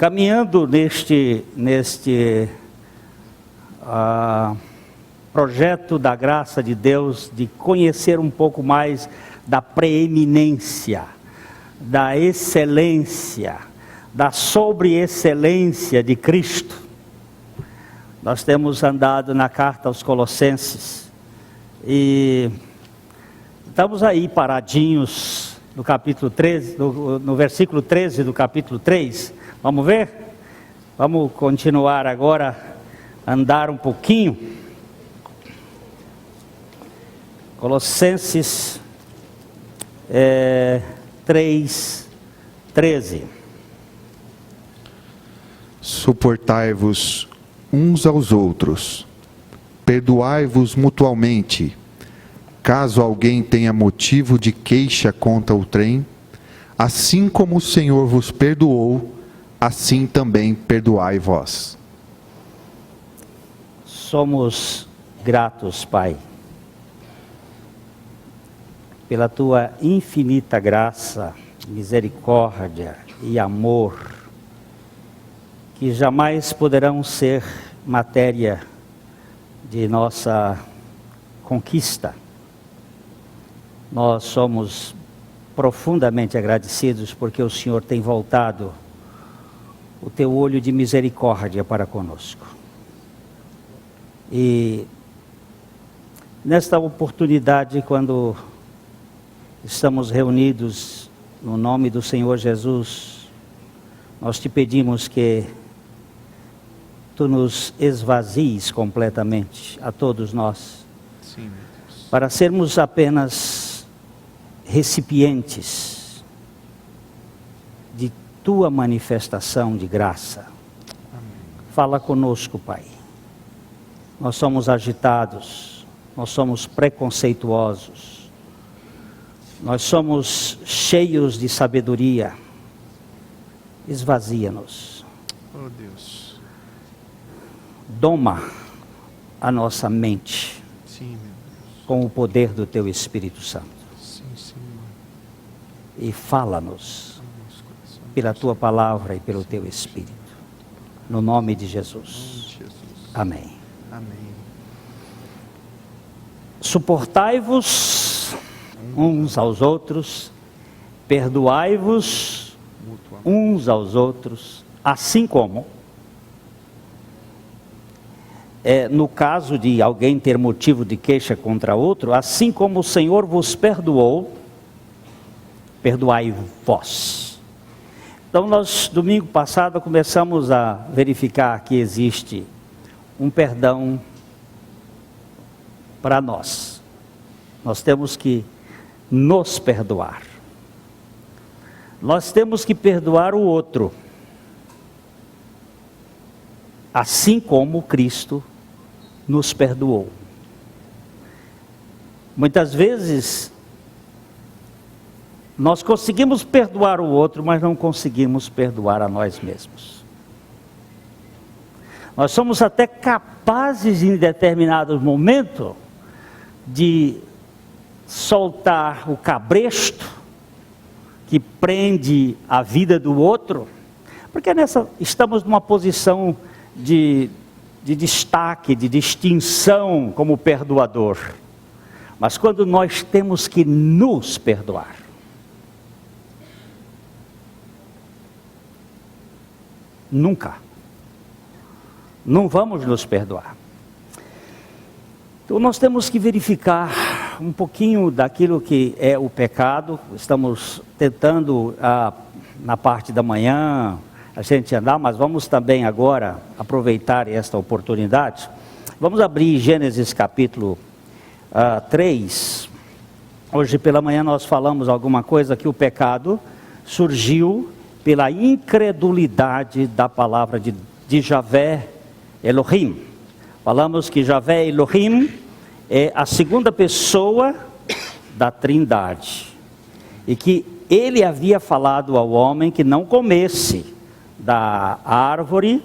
Caminhando neste projeto da graça de Deus, de conhecer um pouco mais da preeminência, da excelência, da sobre-excelência de Cristo. Nós temos andado na carta aos Colossenses e estamos aí paradinhos no capítulo 13, no versículo 13 do capítulo 3. Vamos ver? Vamos continuar agora, andar um pouquinho. Colossenses 3:13. Suportai-vos uns aos outros, perdoai-vos mutualmente, caso alguém tenha motivo de queixa contra outrem, assim como o Senhor vos perdoou, assim também perdoai vós. Somos gratos, Pai, pela Tua infinita graça, misericórdia e amor, que jamais poderão ser matéria de nossa conquista. Nós somos profundamente agradecidos porque o Senhor tem voltado o Teu olho de misericórdia para conosco. E nesta oportunidade, quando estamos reunidos no nome do Senhor Jesus, nós te pedimos que Tu nos esvazies completamente, a todos nós. Sim, meu Deus. Para sermos apenas recipientes de Tua manifestação de graça. Amém. Fala conosco, Pai. Nós somos agitados, nós somos preconceituosos, nós somos cheios de sabedoria. Esvazia-nos. Oh Deus. Doma a nossa mente. Sim, meu Deus. Com o poder do Teu Espírito Santo. Sim, Senhor. E fala-nos pela Tua palavra e pelo Teu Espírito. No nome de Jesus. Amém. Amém. Suportai-vos uns aos outros, perdoai-vos uns aos outros, assim como, no caso de alguém ter motivo de queixa contra outro, assim como o Senhor vos perdoou, perdoai vós. Então nós, domingo passado, começamos a verificar que existe um perdão para nós. Nós temos que nos perdoar. Nós temos que perdoar o outro, assim como Cristo nos perdoou. Muitas vezes, nós conseguimos perdoar o outro, mas não conseguimos perdoar a nós mesmos. Nós somos até capazes, em determinado momento, de soltar o cabresto que prende a vida do outro, porque estamos numa posição de destaque, de distinção como perdoador. Mas quando nós temos que nos perdoar, não vamos nos perdoar. Então nós temos que verificar um pouquinho daquilo que é o pecado. Estamos tentando na parte da manhã a gente andar, mas vamos também agora aproveitar esta oportunidade. Vamos abrir Gênesis capítulo 3. Hoje pela manhã nós falamos alguma coisa que o pecado surgiu pela incredulidade da palavra de Javé Elohim. Falamos que Javé Elohim é a segunda pessoa da Trindade, e que ele havia falado ao homem que não comesse da árvore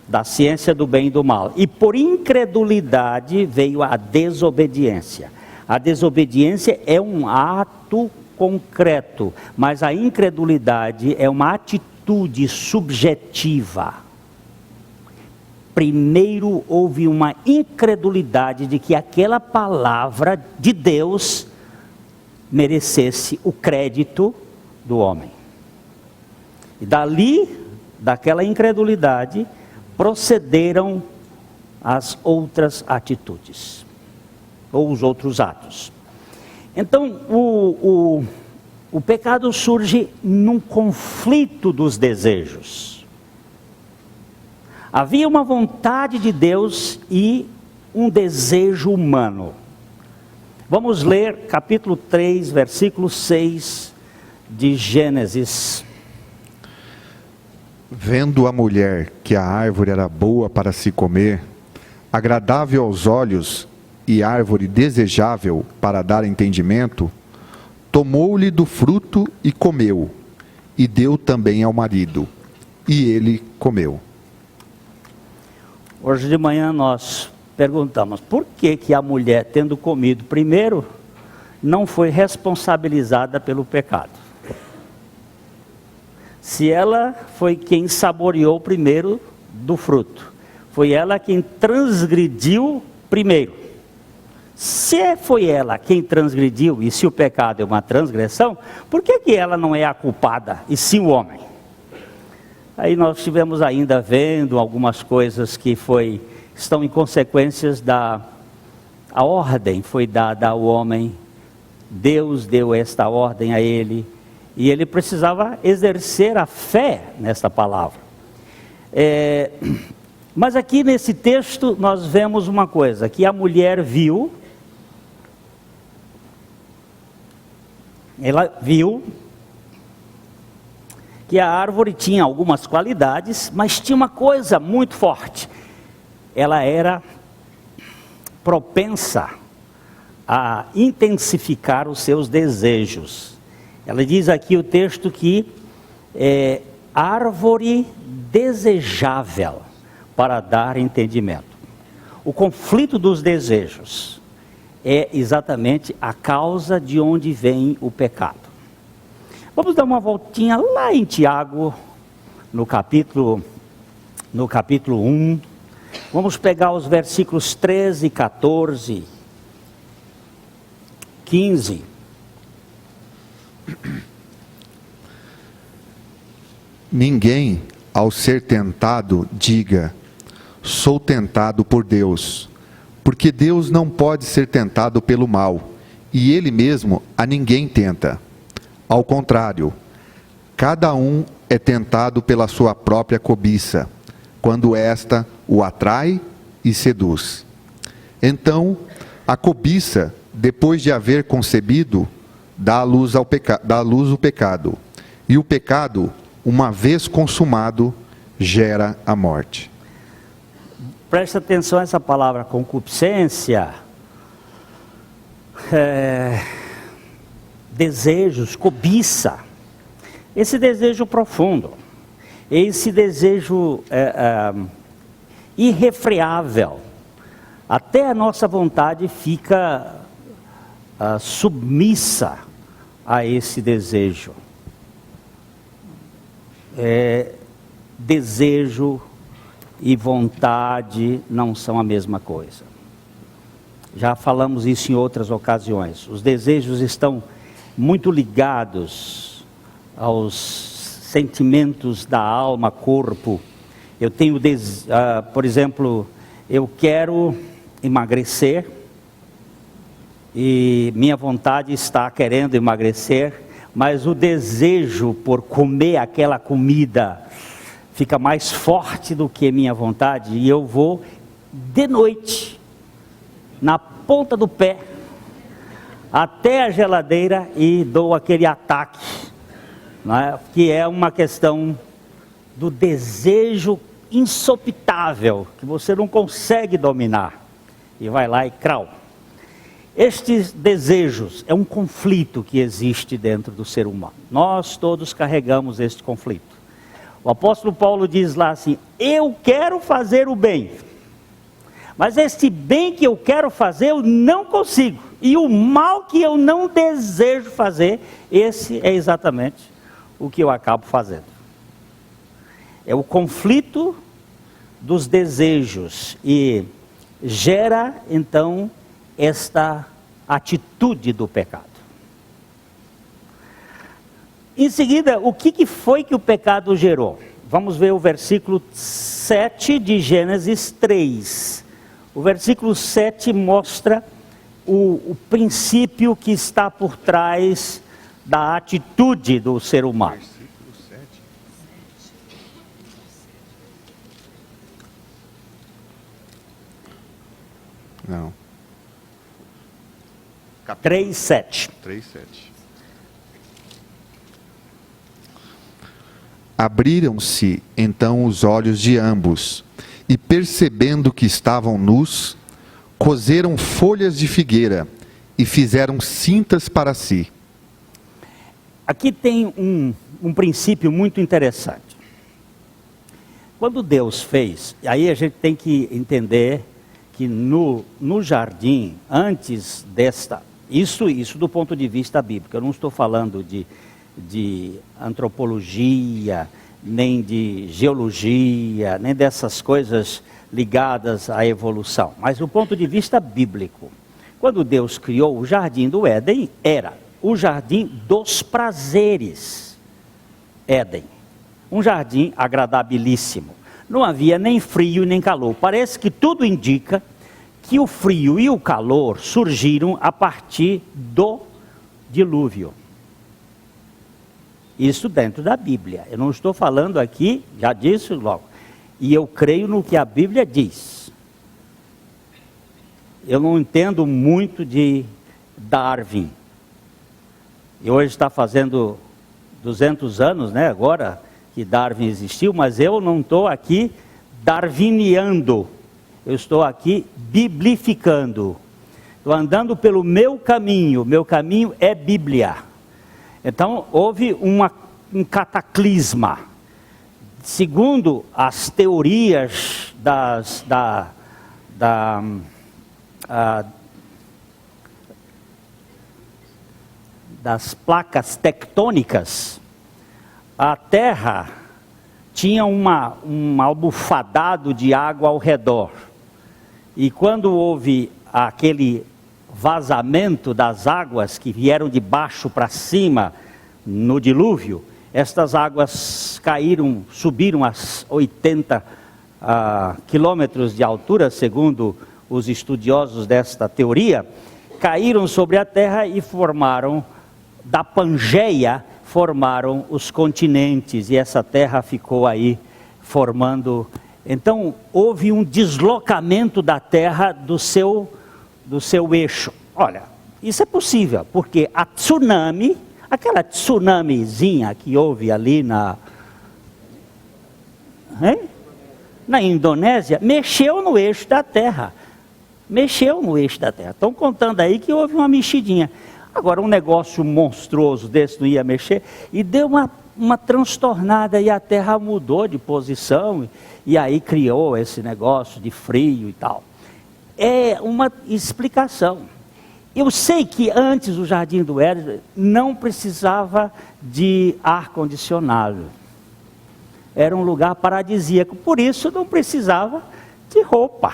da ciência do bem e do mal, e por incredulidade veio a desobediência. A desobediência é um ato concreto, mas a incredulidade é uma atitude atitude subjetiva. Primeiro houve uma incredulidade de que aquela palavra de Deus merecesse o crédito do homem. E dali, daquela incredulidade, procederam as outras atitudes, ou os outros atos. Então, o pecado surge num conflito dos desejos. Havia uma vontade de Deus e um desejo humano. Vamos ler capítulo 3, versículo 6 de Gênesis. Vendo a mulher que a árvore era boa para se comer, agradável aos olhos e árvore desejável para dar entendimento, tomou-lhe do fruto e comeu, e deu também ao marido, e ele comeu. Hoje de manhã nós perguntamos, por que a mulher, tendo comido primeiro, não foi responsabilizada pelo pecado? Se ela foi quem saboreou primeiro do fruto, foi ela quem transgrediu primeiro. Se foi ela quem transgrediu, e se o pecado é uma transgressão, por que ela não é a culpada, e sim o homem? Aí nós estivemos ainda vendo algumas coisas que estão em consequências a ordem foi dada ao homem, Deus deu esta ordem a ele, e ele precisava exercer a fé nesta palavra. Mas aqui nesse texto nós vemos uma coisa, que a mulher viu, ela viu que a árvore tinha algumas qualidades, mas tinha uma coisa muito forte, ela era propensa a intensificar os seus desejos. Ela diz aqui o texto que é árvore desejável para dar entendimento. O conflito dos desejos é exatamente a causa de onde vem o pecado. Vamos dar uma voltinha lá em Tiago, no capítulo 1. Vamos pegar os versículos 13, 14, 15. Ninguém, ao ser tentado, diga, sou tentado por Deus, porque Deus não pode ser tentado pelo mal, e Ele mesmo a ninguém tenta. Ao contrário, cada um é tentado pela sua própria cobiça, quando esta o atrai e seduz. Então, a cobiça, depois de haver concebido, dá à luz o pecado, e o pecado, uma vez consumado, gera a morte. Presta atenção a essa palavra concupiscência, desejos, cobiça, esse desejo profundo, esse desejo irrefreável, até a nossa vontade fica submissa a esse desejo. Desejo e vontade não são a mesma coisa. Já falamos isso em outras ocasiões. Os desejos estão muito ligados aos sentimentos da alma, corpo. Eu tenho, por exemplo, eu quero emagrecer e minha vontade está querendo emagrecer, mas o desejo por comer aquela comida fica mais forte do que minha vontade, e eu vou de noite, na ponta do pé, até a geladeira e dou aquele ataque, né? Que é uma questão do desejo insopitável, que você não consegue dominar, e vai lá e crau. Estes desejos é um conflito que existe dentro do ser humano, nós todos carregamos este conflito. O apóstolo Paulo diz lá assim, eu quero fazer o bem, mas este bem que eu quero fazer eu não consigo, e o mal que eu não desejo fazer, esse é exatamente o que eu acabo fazendo. É o conflito dos desejos e gera então esta atitude do pecado. Em seguida, o que foi que o pecado gerou? Vamos ver o versículo 7 de Gênesis 3. O versículo 7 mostra o princípio que está por trás da atitude do ser humano. Versículo 7. Não. 3:7. 3:7. Abriram-se então os olhos de ambos, e percebendo que estavam nus, coseram folhas de figueira e fizeram cintas para si. Aqui tem um princípio muito interessante. Quando Deus fez, aí a gente tem que entender que no jardim, antes desta, isso do ponto de vista bíblico, eu não estou falando de antropologia, nem de geologia, nem dessas coisas ligadas à evolução, mas do ponto de vista bíblico. Quando Deus criou o jardim do Éden, era o jardim dos prazeres, Éden, um jardim agradabilíssimo, não havia nem frio nem calor. Parece que tudo indica que o frio e o calor surgiram a partir do dilúvio. Isso dentro da Bíblia. Eu não estou falando aqui, já disse logo, e eu creio no que a Bíblia diz. Eu não entendo muito de Darwin. E hoje está fazendo 200 anos, né, agora que Darwin existiu, mas eu não estou aqui darwiniando. Eu estou aqui biblificando. Estou andando pelo meu caminho é Bíblia. Então, houve um cataclisma. Segundo as teorias das placas tectônicas, a Terra tinha um almofadado de água ao redor. E quando houve aquele vazamento das águas que vieram de baixo para cima no dilúvio, estas águas caíram, subiram a 80 quilômetros de altura, segundo os estudiosos desta teoria, caíram sobre a terra e formaram, da Pangeia, formaram os continentes, e essa terra ficou aí formando. Então houve um deslocamento da terra do seu eixo. Olha, isso é possível, porque a tsunami, aquela tsunamizinha que houve ali na Indonésia, mexeu no eixo da terra. Estão contando aí que houve uma mexidinha. Agora, um negócio monstruoso desse não ia mexer, e deu uma transtornada, e a terra mudou de posição, e aí criou esse negócio de frio e tal. É uma explicação. Eu sei que antes o Jardim do Éden não precisava de ar-condicionado. Era um lugar paradisíaco, por isso não precisava de roupa.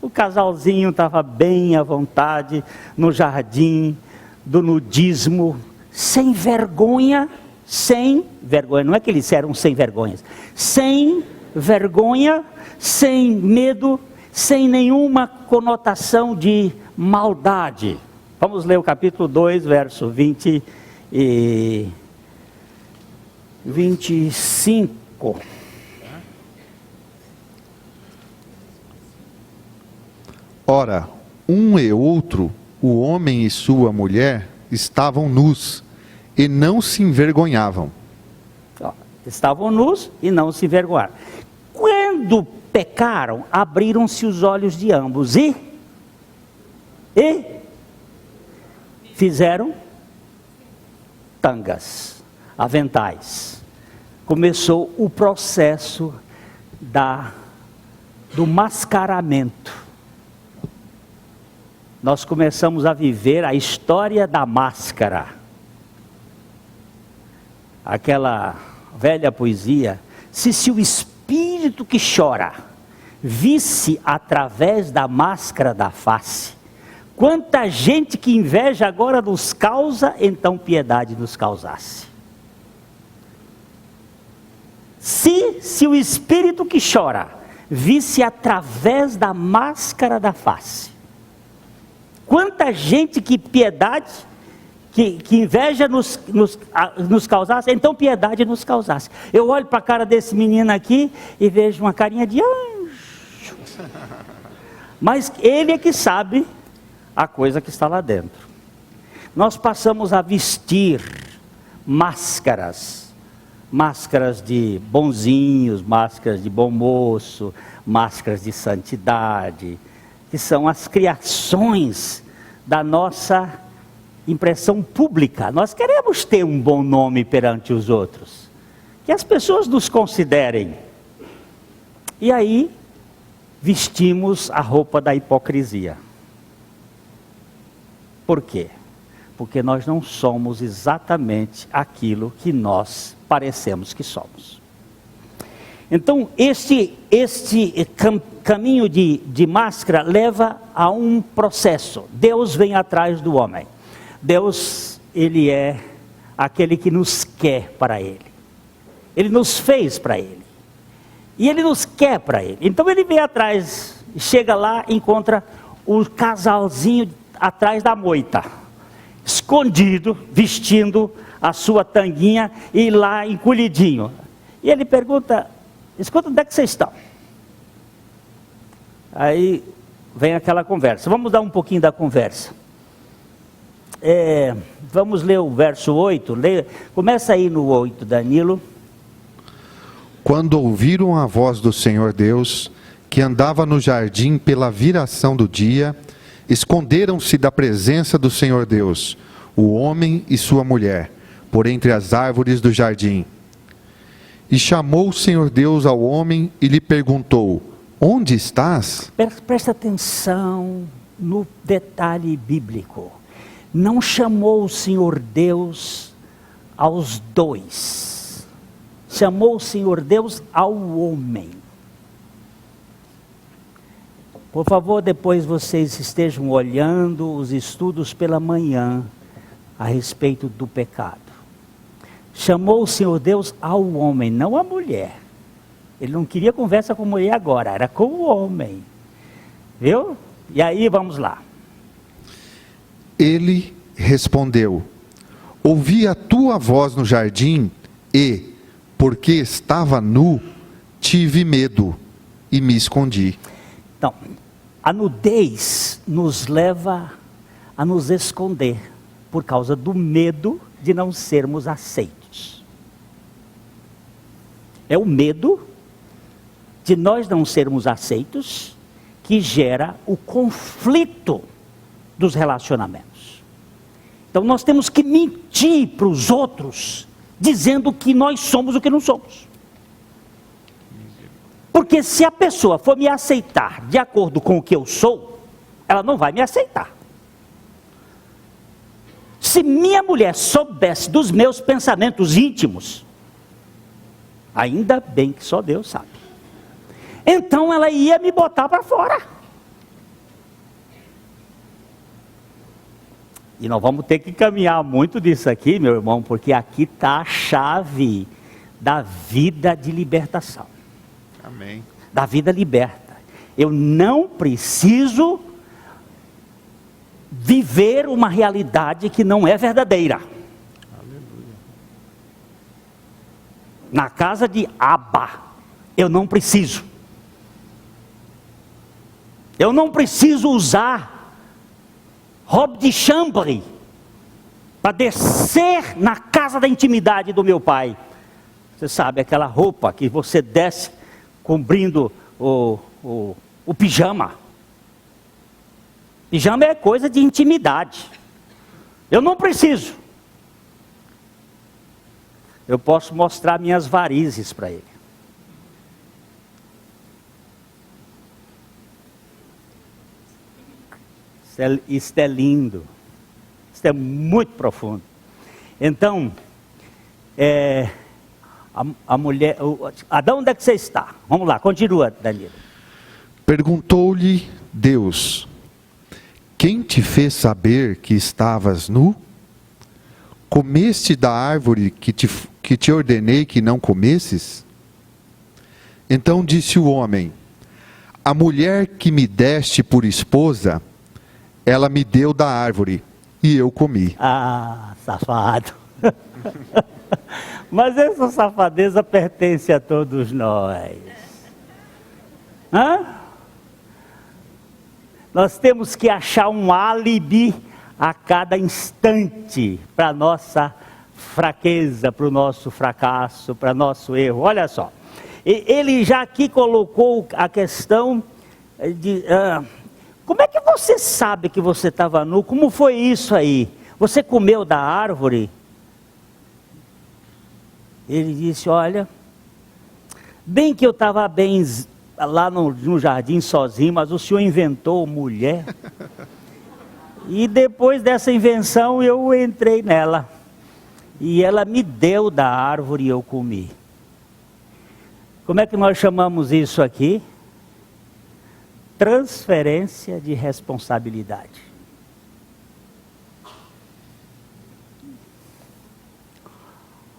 O casalzinho estava bem à vontade no jardim do nudismo, sem vergonha, não é que eles eram sem vergonhas, sem vergonha, sem medo, sem nenhuma conotação de maldade. Vamos ler o capítulo 2, verso 20 e 25. Ora, um e outro, o homem e sua mulher, estavam nus e não se envergonhavam. Estavam nus e não se envergonharam. Quando pecaram, abriram-se os olhos de ambos e fizeram tangas, aventais. Começou o processo do mascaramento. Nós começamos a viver a história da máscara. Aquela velha poesia, se o espírito que chora visse através da máscara da face, quanta gente que inveja agora nos causa, então piedade nos causasse. Se o espírito que chora visse através da máscara da face, quanta gente que piedade, que inveja nos causasse, então piedade nos causasse. Eu olho para a cara desse menino aqui e vejo uma carinha de anjo. Mas ele é que sabe a coisa que está lá dentro. Nós passamos a vestir máscaras de bonzinhos, máscaras de bom moço, máscaras de santidade, que são as criações da nossa impressão pública. Nós queremos ter um bom nome perante os outros, que as pessoas nos considerem. E aí vestimos a roupa da hipocrisia. Por quê? Porque nós não somos exatamente aquilo que nós parecemos que somos. Então, este caminho de máscara leva a um processo. Deus vem atrás do homem. Deus, Ele é aquele que nos quer para Ele. Ele nos fez para Ele. E Ele nos quer para Ele. Então Ele vem atrás, chega lá, encontra o casalzinho atrás da moita, escondido, vestindo a sua tanguinha e lá encolhidinho. E ele pergunta: escuta, onde é que vocês estão? Aí vem aquela conversa. Vamos dar um pouquinho da conversa. Vamos ler o verso 8. Começa aí no 8, Danilo. Quando ouviram a voz do Senhor Deus, que andava no jardim pela viração do dia, esconderam-se da presença do Senhor Deus, o homem e sua mulher, por entre as árvores do jardim. E chamou o Senhor Deus ao homem e lhe perguntou: onde estás? Presta atenção no detalhe bíblico. Não chamou o Senhor Deus aos dois. Chamou o Senhor Deus ao homem. Por favor, depois vocês estejam olhando os estudos pela manhã a respeito do pecado. Chamou o Senhor Deus ao homem, não à mulher. Ele não queria conversa com a mulher agora, era com o homem. Viu? E aí vamos lá. Ele respondeu: ouvi a tua voz no jardim e, porque estava nu, tive medo e me escondi. Então, a nudez nos leva a nos esconder por causa do medo de não sermos aceitos. É o medo de nós não sermos aceitos que gera o conflito dos relacionamentos. Então nós temos que mentir para os outros, dizendo que nós somos o que não somos. Porque se a pessoa for me aceitar de acordo com o que eu sou, ela não vai me aceitar. Se minha mulher soubesse dos meus pensamentos íntimos, ainda bem que só Deus sabe, então ela ia me botar para fora. E nós vamos ter que caminhar muito disso aqui, meu irmão, porque aqui está a chave da vida de libertação. Amém. Da vida liberta. Eu não preciso viver uma realidade que não é verdadeira. Aleluia. Na casa de Abba, eu não preciso. Eu não preciso usar robe de chambre para descer na casa da intimidade do meu pai. Você sabe, aquela roupa que você desce cobrindo o pijama. Pijama é coisa de intimidade. Eu não preciso. Eu posso mostrar minhas varizes para ele. Isso é lindo. Isso é muito profundo. Então, a mulher, Adão, onde é que você está? Vamos lá, continua, Danilo. Perguntou-lhe Deus: quem te fez saber que estavas nu? Comeste da árvore que te ordenei que não comesses? Então disse o homem: a mulher que me deste por esposa, ela me deu da árvore, e eu comi. Ah, safado. Mas essa safadeza pertence a todos nós. Hã? Nós temos que achar um álibi a cada instante para a nossa fraqueza, para o nosso fracasso, para nosso erro. Olha só, ele já aqui colocou a questão de... como é que você sabe que você estava nu? Como foi isso aí? Você comeu da árvore? Ele disse, olha, bem que eu estava bem lá no jardim sozinho, mas o senhor inventou mulher. E depois dessa invenção eu entrei nela. E ela me deu da árvore e eu comi. Como é que nós chamamos isso aqui? Transferência de responsabilidade.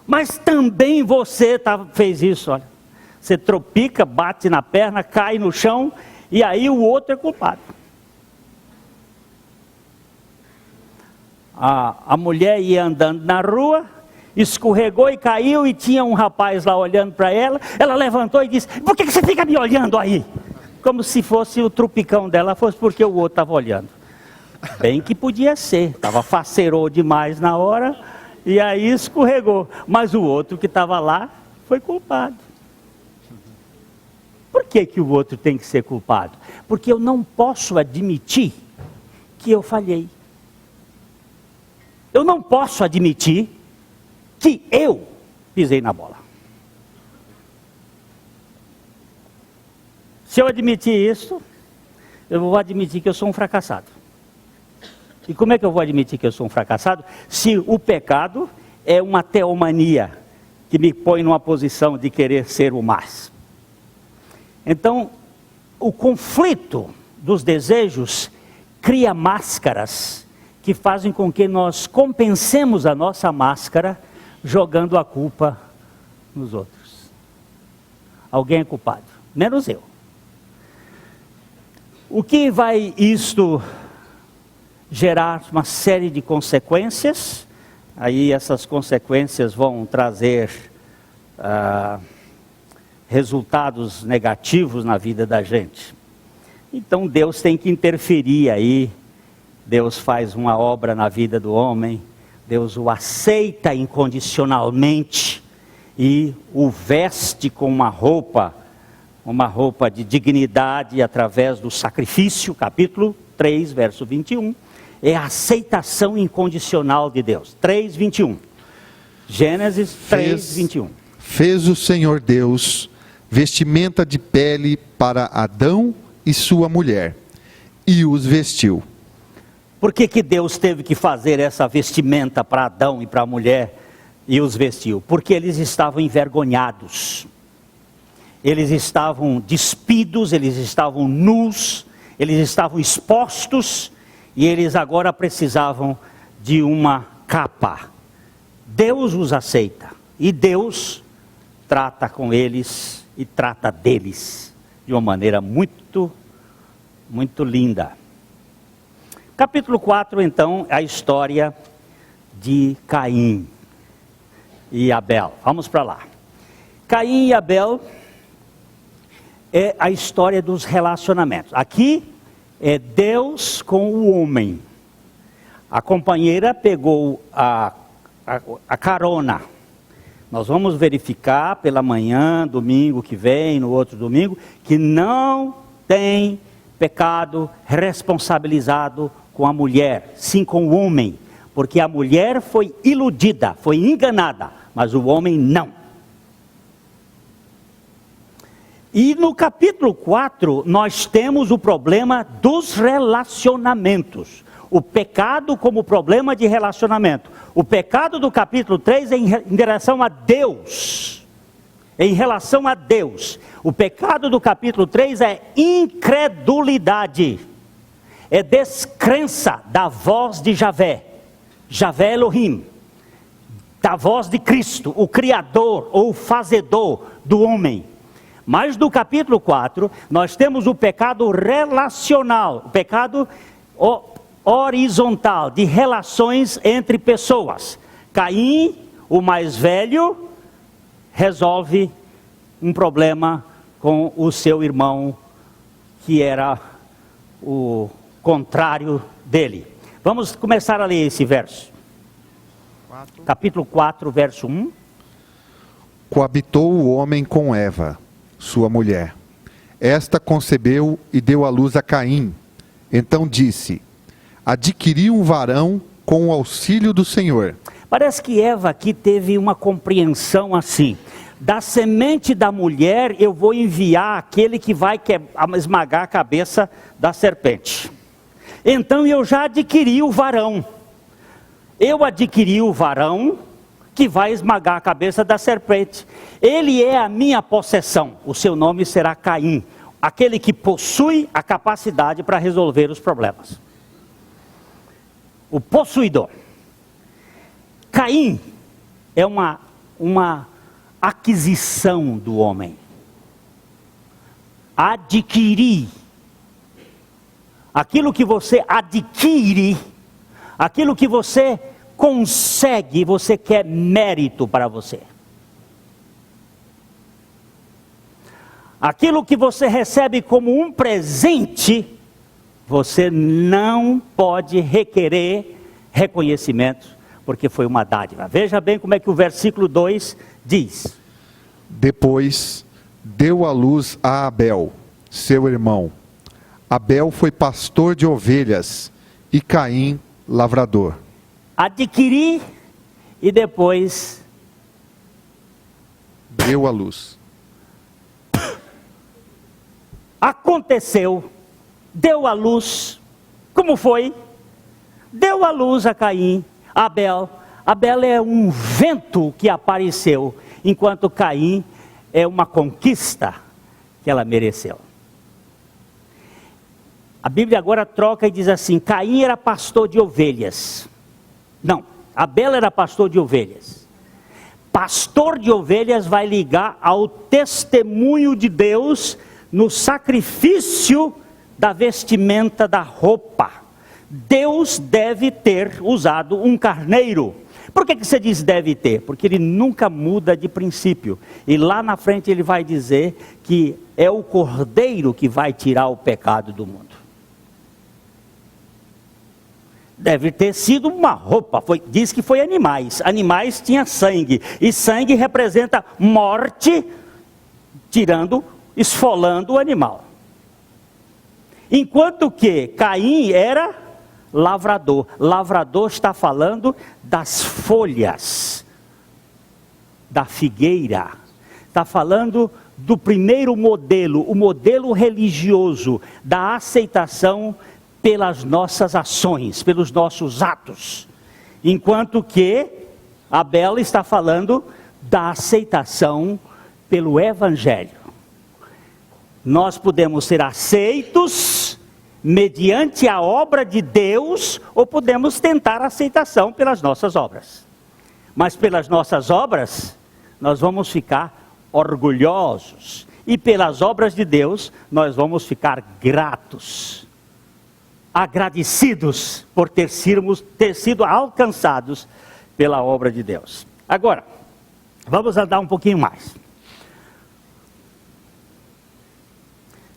Mas também você fez isso, olha. Você tropica, bate na perna, cai no chão, e aí o outro é culpado. A mulher ia andando na rua, escorregou e caiu, e tinha um rapaz lá olhando para ela. Ela levantou e disse, por que você fica me olhando aí? Como se fosse o trupicão dela, fosse porque o outro estava olhando. Bem que podia ser, faceirou demais na hora, e aí escorregou. Mas o outro que estava lá foi culpado. Por que o outro tem que ser culpado? Porque eu não posso admitir que eu falhei. Eu não posso admitir que eu pisei na bola. Se eu admitir isso, eu vou admitir que eu sou um fracassado. E como é que eu vou admitir que eu sou um fracassado? Se o pecado é uma teomania que me põe numa posição de querer ser o mais. Então, o conflito dos desejos cria máscaras que fazem com que nós compensemos a nossa máscara jogando a culpa nos outros. Alguém é culpado, menos eu. O que vai isto gerar? Uma série de consequências. Aí essas consequências vão trazer resultados negativos na vida da gente. Então Deus tem que interferir aí. Deus faz uma obra na vida do homem. Deus o aceita incondicionalmente e o veste com uma roupa de dignidade através do sacrifício. Capítulo 3, verso 21. É a aceitação incondicional de Deus. 3, 21. Gênesis 3, 21. Fez o Senhor Deus vestimenta de pele para Adão e sua mulher, e os vestiu. Por que Deus teve que fazer essa vestimenta para Adão e para a mulher e os vestiu? Porque eles estavam envergonhados. Eles estavam despidos, eles estavam nus, eles estavam expostos, e eles agora precisavam de uma capa. Deus os aceita, e Deus trata com eles e trata deles de uma maneira muito, muito linda. Capítulo 4, então, a história de Caim e Abel. Vamos para lá. Caim e Abel é a história dos relacionamentos. Aqui é Deus com o homem. A companheira pegou a carona. Nós vamos verificar pela manhã, domingo que vem, no outro domingo, que não tem pecado responsabilizado com a mulher, sim com o homem. Porque a mulher foi iludida, foi enganada, mas o homem não. E no capítulo 4, nós temos o problema dos relacionamentos. O pecado como problema de relacionamento. O pecado do capítulo 3 é em direção a Deus. em relação a Deus. O pecado do capítulo 3 é incredulidade, é descrença da voz de Javé, Javé Elohim, da voz de Cristo, o Criador ou o Fazedor do homem. Mas no capítulo 4, nós temos o pecado relacional, o pecado horizontal, de relações entre pessoas. Caim, o mais velho, resolve um problema com o seu irmão, que era o contrário dele. Vamos começar a ler esse verso. Capítulo 4, verso 1. Coabitou o homem com Eva, sua mulher. Esta concebeu e deu à luz a Caim. Então disse: adquiri um varão com o auxílio do Senhor. Parece que Eva aqui teve uma compreensão assim: da semente da mulher eu vou enviar aquele que vai esmagar a cabeça da serpente. Então eu já adquiri o varão. Eu adquiri o varão que vai esmagar a cabeça da serpente. Ele é a minha possessão. O seu nome será Caim, aquele que possui a capacidade para resolver os problemas. O possuidor. Caim é uma aquisição do homem. Adquirir. Aquilo que você adquire, aquilo que você consegue, você quer mérito para você. Aquilo que você recebe como um presente, você não pode requerer reconhecimento, porque foi uma dádiva. Veja bem como é que o versículo 2 diz. Depois deu à luz a Abel, seu irmão. Abel foi pastor de ovelhas e Caim lavrador. Adquirir e depois deu à luz. Aconteceu, deu à luz. Como foi? Deu à luz a Caim, Abel. Abel é um vento que apareceu, enquanto Caim é uma conquista que ela mereceu. A Bíblia agora troca e diz assim: Caim era pastor de ovelhas. Não, Abel era pastor de ovelhas. Pastor de ovelhas vai ligar ao testemunho de Deus no sacrifício da vestimenta da roupa. Deus deve ter usado um carneiro. Por que você diz deve ter? Porque ele nunca muda de princípio. E lá na frente ele vai dizer que é o cordeiro que vai tirar o pecado do mundo. Deve ter sido uma roupa, diz que foi animais. Animais tinham sangue, e sangue representa morte, esfolando o animal. Enquanto que Caim era lavrador. Lavrador está falando das folhas da figueira. Está falando do primeiro modelo, o modelo religioso da aceitação pelas nossas ações, pelos nossos atos. Enquanto que Abel está falando da aceitação pelo Evangelho. Nós podemos ser aceitos mediante a obra de Deus, ou podemos tentar aceitação pelas nossas obras. Mas pelas nossas obras, nós vamos ficar orgulhosos. E pelas obras de Deus, nós vamos ficar gratos. Agradecidos por ter sido alcançados pela obra de Deus. Agora, vamos andar um pouquinho mais.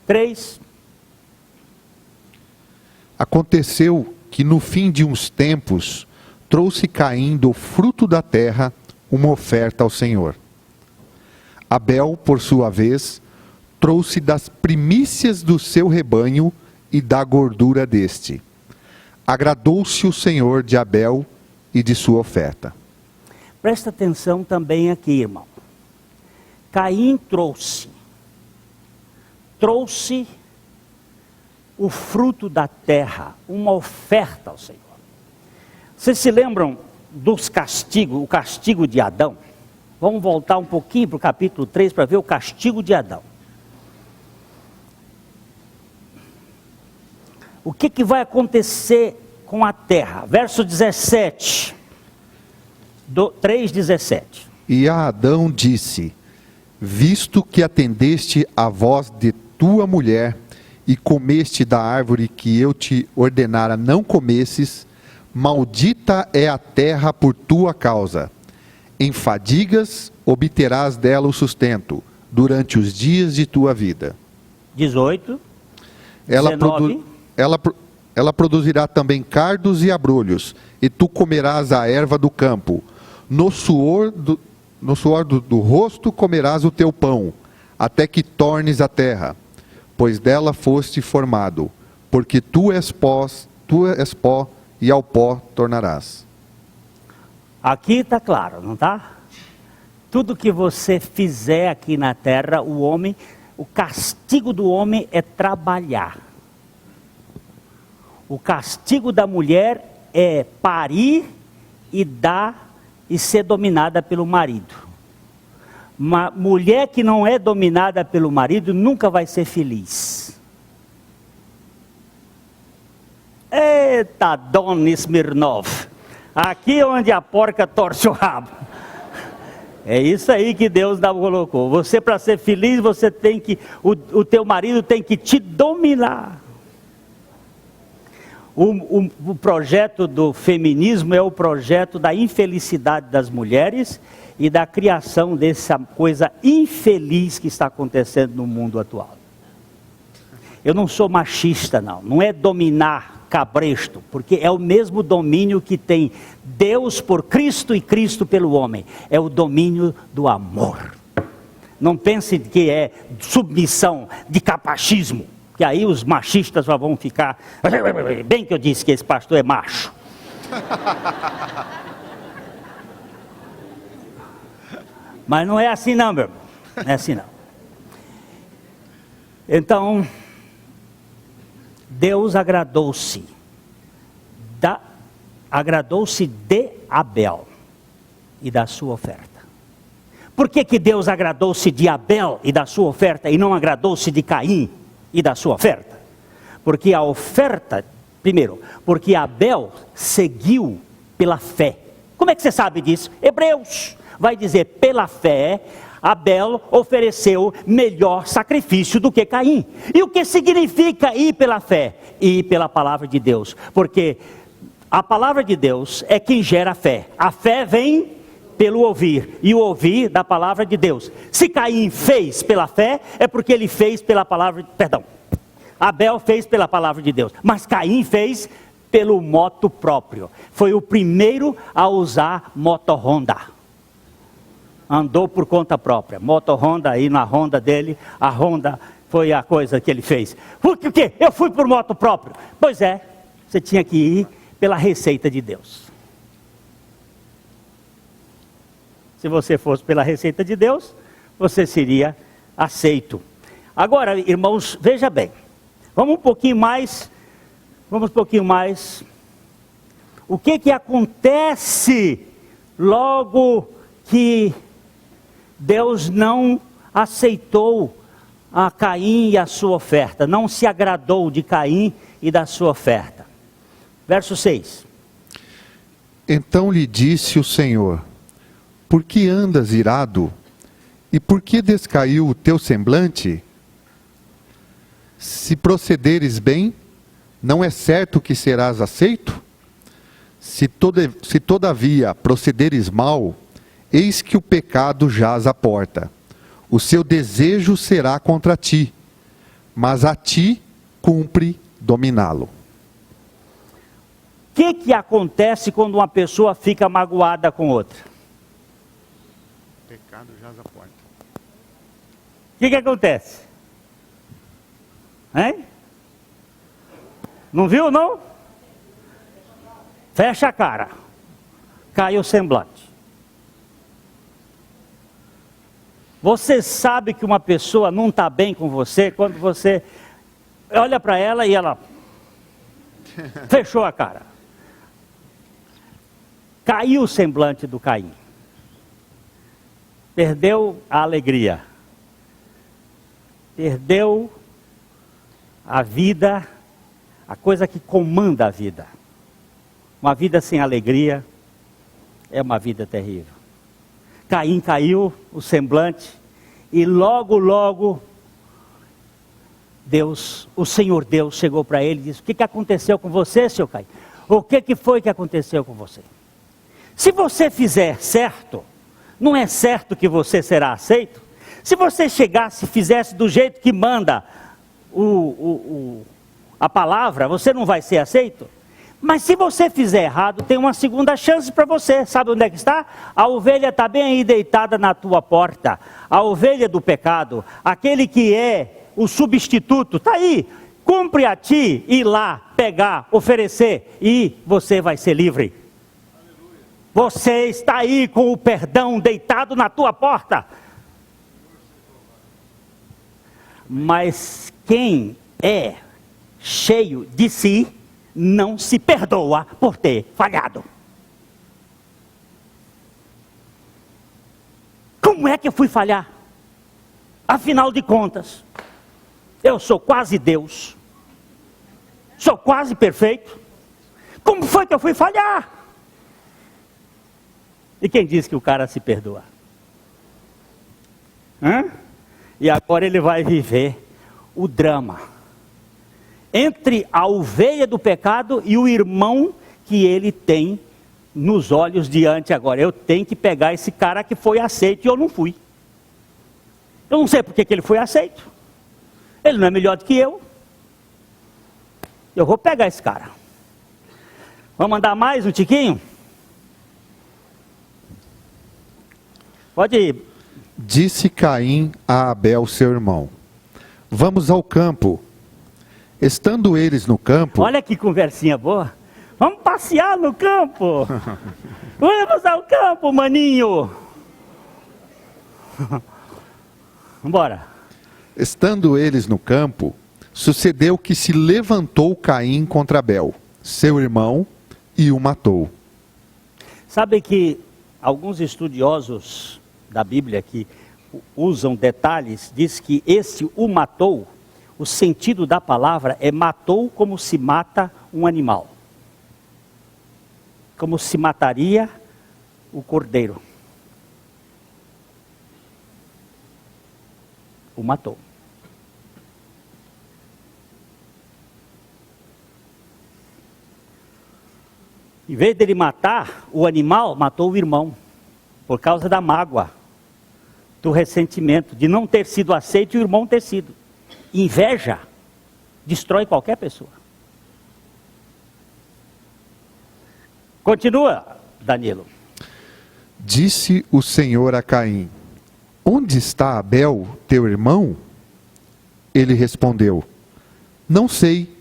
3. Aconteceu que no fim de uns tempos, trouxe Caim do fruto da terra uma oferta ao Senhor. Abel, por sua vez, trouxe das primícias do seu rebanho e da gordura deste. Agradou-se o Senhor de Abel e de sua oferta. Presta atenção também aqui, irmão. Caim trouxe o fruto da terra, uma oferta ao Senhor. Vocês se lembram dos castigos, o castigo de Adão? Vamos voltar um pouquinho para o capítulo 3 para ver o castigo de Adão. O que vai acontecer com a terra? Verso 17, 3:17. E a Adão disse: visto que atendeste à voz de tua mulher, e comeste da árvore que eu te ordenara não comesses, maldita é a terra por tua causa. Em fadigas obterás dela o sustento, durante os dias de tua vida. 18, Ela, 19. ela produzirá também cardos e abrolhos, e tu comerás a erva do campo. No suor do rosto comerás o teu pão, até que tornes a terra, pois dela foste formado, porque tu és pó, e ao pó tornarás. Aqui está claro, não está? Tudo que você fizer aqui na terra, o castigo do homem é trabalhar. O castigo da mulher é parir e dar e ser dominada pelo marido. Uma mulher que não é dominada pelo marido nunca vai ser feliz. Eita, Dona Smirnov, aqui é onde a porca torce o rabo. É isso aí que Deus colocou. Você, para ser feliz, você tem que, o teu marido tem que te dominar. O projeto do feminismo é o projeto da infelicidade das mulheres e da criação dessa coisa infeliz que está acontecendo no mundo atual. Eu não sou machista, não é dominar cabresto, porque é o mesmo domínio que tem Deus por Cristo e Cristo pelo homem, é o domínio do amor. Não pense que é submissão de capachismo, que aí os machistas só vão ficar, bem que eu disse que esse pastor é macho. Mas não é assim não, meu irmão, não é assim não. Então, Deus agradou-se de Abel e da sua oferta. Por que Deus agradou-se de Abel e da sua oferta e não agradou-se de Caim e da sua oferta? Porque a oferta, primeiro, porque Abel seguiu pela fé. Como é que você sabe disso? Hebreus vai dizer, pela fé, Abel ofereceu melhor sacrifício do que Caim. E o que significa ir pela fé? Ir pela palavra de Deus. Porque a palavra de Deus é quem gera fé. A fé vem pelo ouvir, e o ouvir da palavra de Deus. Se Caim fez pela fé, é porque ele fez pela palavra, Abel fez pela palavra de Deus, mas Caim fez pelo moto próprio. Foi o primeiro a usar moto Honda. Andou por conta própria, moto Honda, aí na Honda dele, a Honda foi a coisa que ele fez. O quê? Eu fui por moto próprio. Pois é, você tinha que ir pela receita de Deus. Se você fosse pela receita de Deus, você seria aceito. Agora, irmãos, veja bem. Vamos um pouquinho mais. O que acontece logo que Deus não aceitou a Caim e a sua oferta? Não se agradou de Caim e da sua oferta. Verso 6. Então lhe disse o Senhor: por que andas irado? E por que descaiu o teu semblante? Se procederes bem, não é certo que serás aceito? Se todavia procederes mal, eis que o pecado jaz à porta. O seu desejo será contra ti, mas a ti cumpre dominá-lo. O que acontece quando uma pessoa fica magoada com outra? Pecado jaz à porta. O que acontece? Hein? Não viu, não? Fecha a cara. Cai o semblante. Você sabe que uma pessoa não está bem com você quando você olha para ela e ela fechou a cara. Caiu o semblante do Caim. perdeu a alegria, perdeu a vida, a coisa que comanda a vida. Uma vida sem alegria é uma vida terrível. Caim caiu o semblante e logo Deus, o Senhor Deus chegou para ele e disse: o que aconteceu com você, seu Caim? O que foi que aconteceu com você? Se você fizer certo, não é certo que você será aceito? Se você chegasse e fizesse do jeito que manda a palavra, você não vai ser aceito? Mas se você fizer errado, tem uma segunda chance para você. Sabe onde é que está? A ovelha está bem aí deitada na tua porta. A ovelha do pecado, aquele que é o substituto, está aí. Cumpre a ti ir lá, pegar, oferecer e você vai ser livre. Você está aí com o perdão deitado na tua porta. Mas quem é cheio de si, não se perdoa por ter falhado. Como é que eu fui falhar? Afinal de contas, eu sou quase Deus. Sou quase perfeito. Como foi que eu fui falhar? E quem diz que o cara se perdoa? E agora ele vai viver o drama entre a ovelha do pecado e o irmão que ele tem nos olhos diante agora. Eu tenho que pegar esse cara que foi aceito e eu não fui. Eu não sei porque que ele foi aceito. Ele não é melhor do que eu. Eu vou pegar esse cara. Vamos mandar mais um tiquinho? Pode ir. Disse Caim a Abel, seu irmão: vamos ao campo. Estando eles no campo... Olha que conversinha boa. Vamos passear no campo. Vamos ao campo, maninho. Vambora. Estando eles no campo, sucedeu que se levantou Caim contra Abel, seu irmão, e o matou. Sabe que alguns estudiosos da Bíblia que usam detalhes, diz que esse o matou, o sentido da palavra é matou como se mata um animal. Como se mataria o cordeiro. O matou. Em vez dele matar o animal, matou o irmão. Por causa da mágoa, do ressentimento, de não ter sido aceito e o irmão ter sido. Inveja destrói qualquer pessoa. Continua, Danilo. Disse o Senhor a Caim: onde está Abel, teu irmão? Ele respondeu: não sei.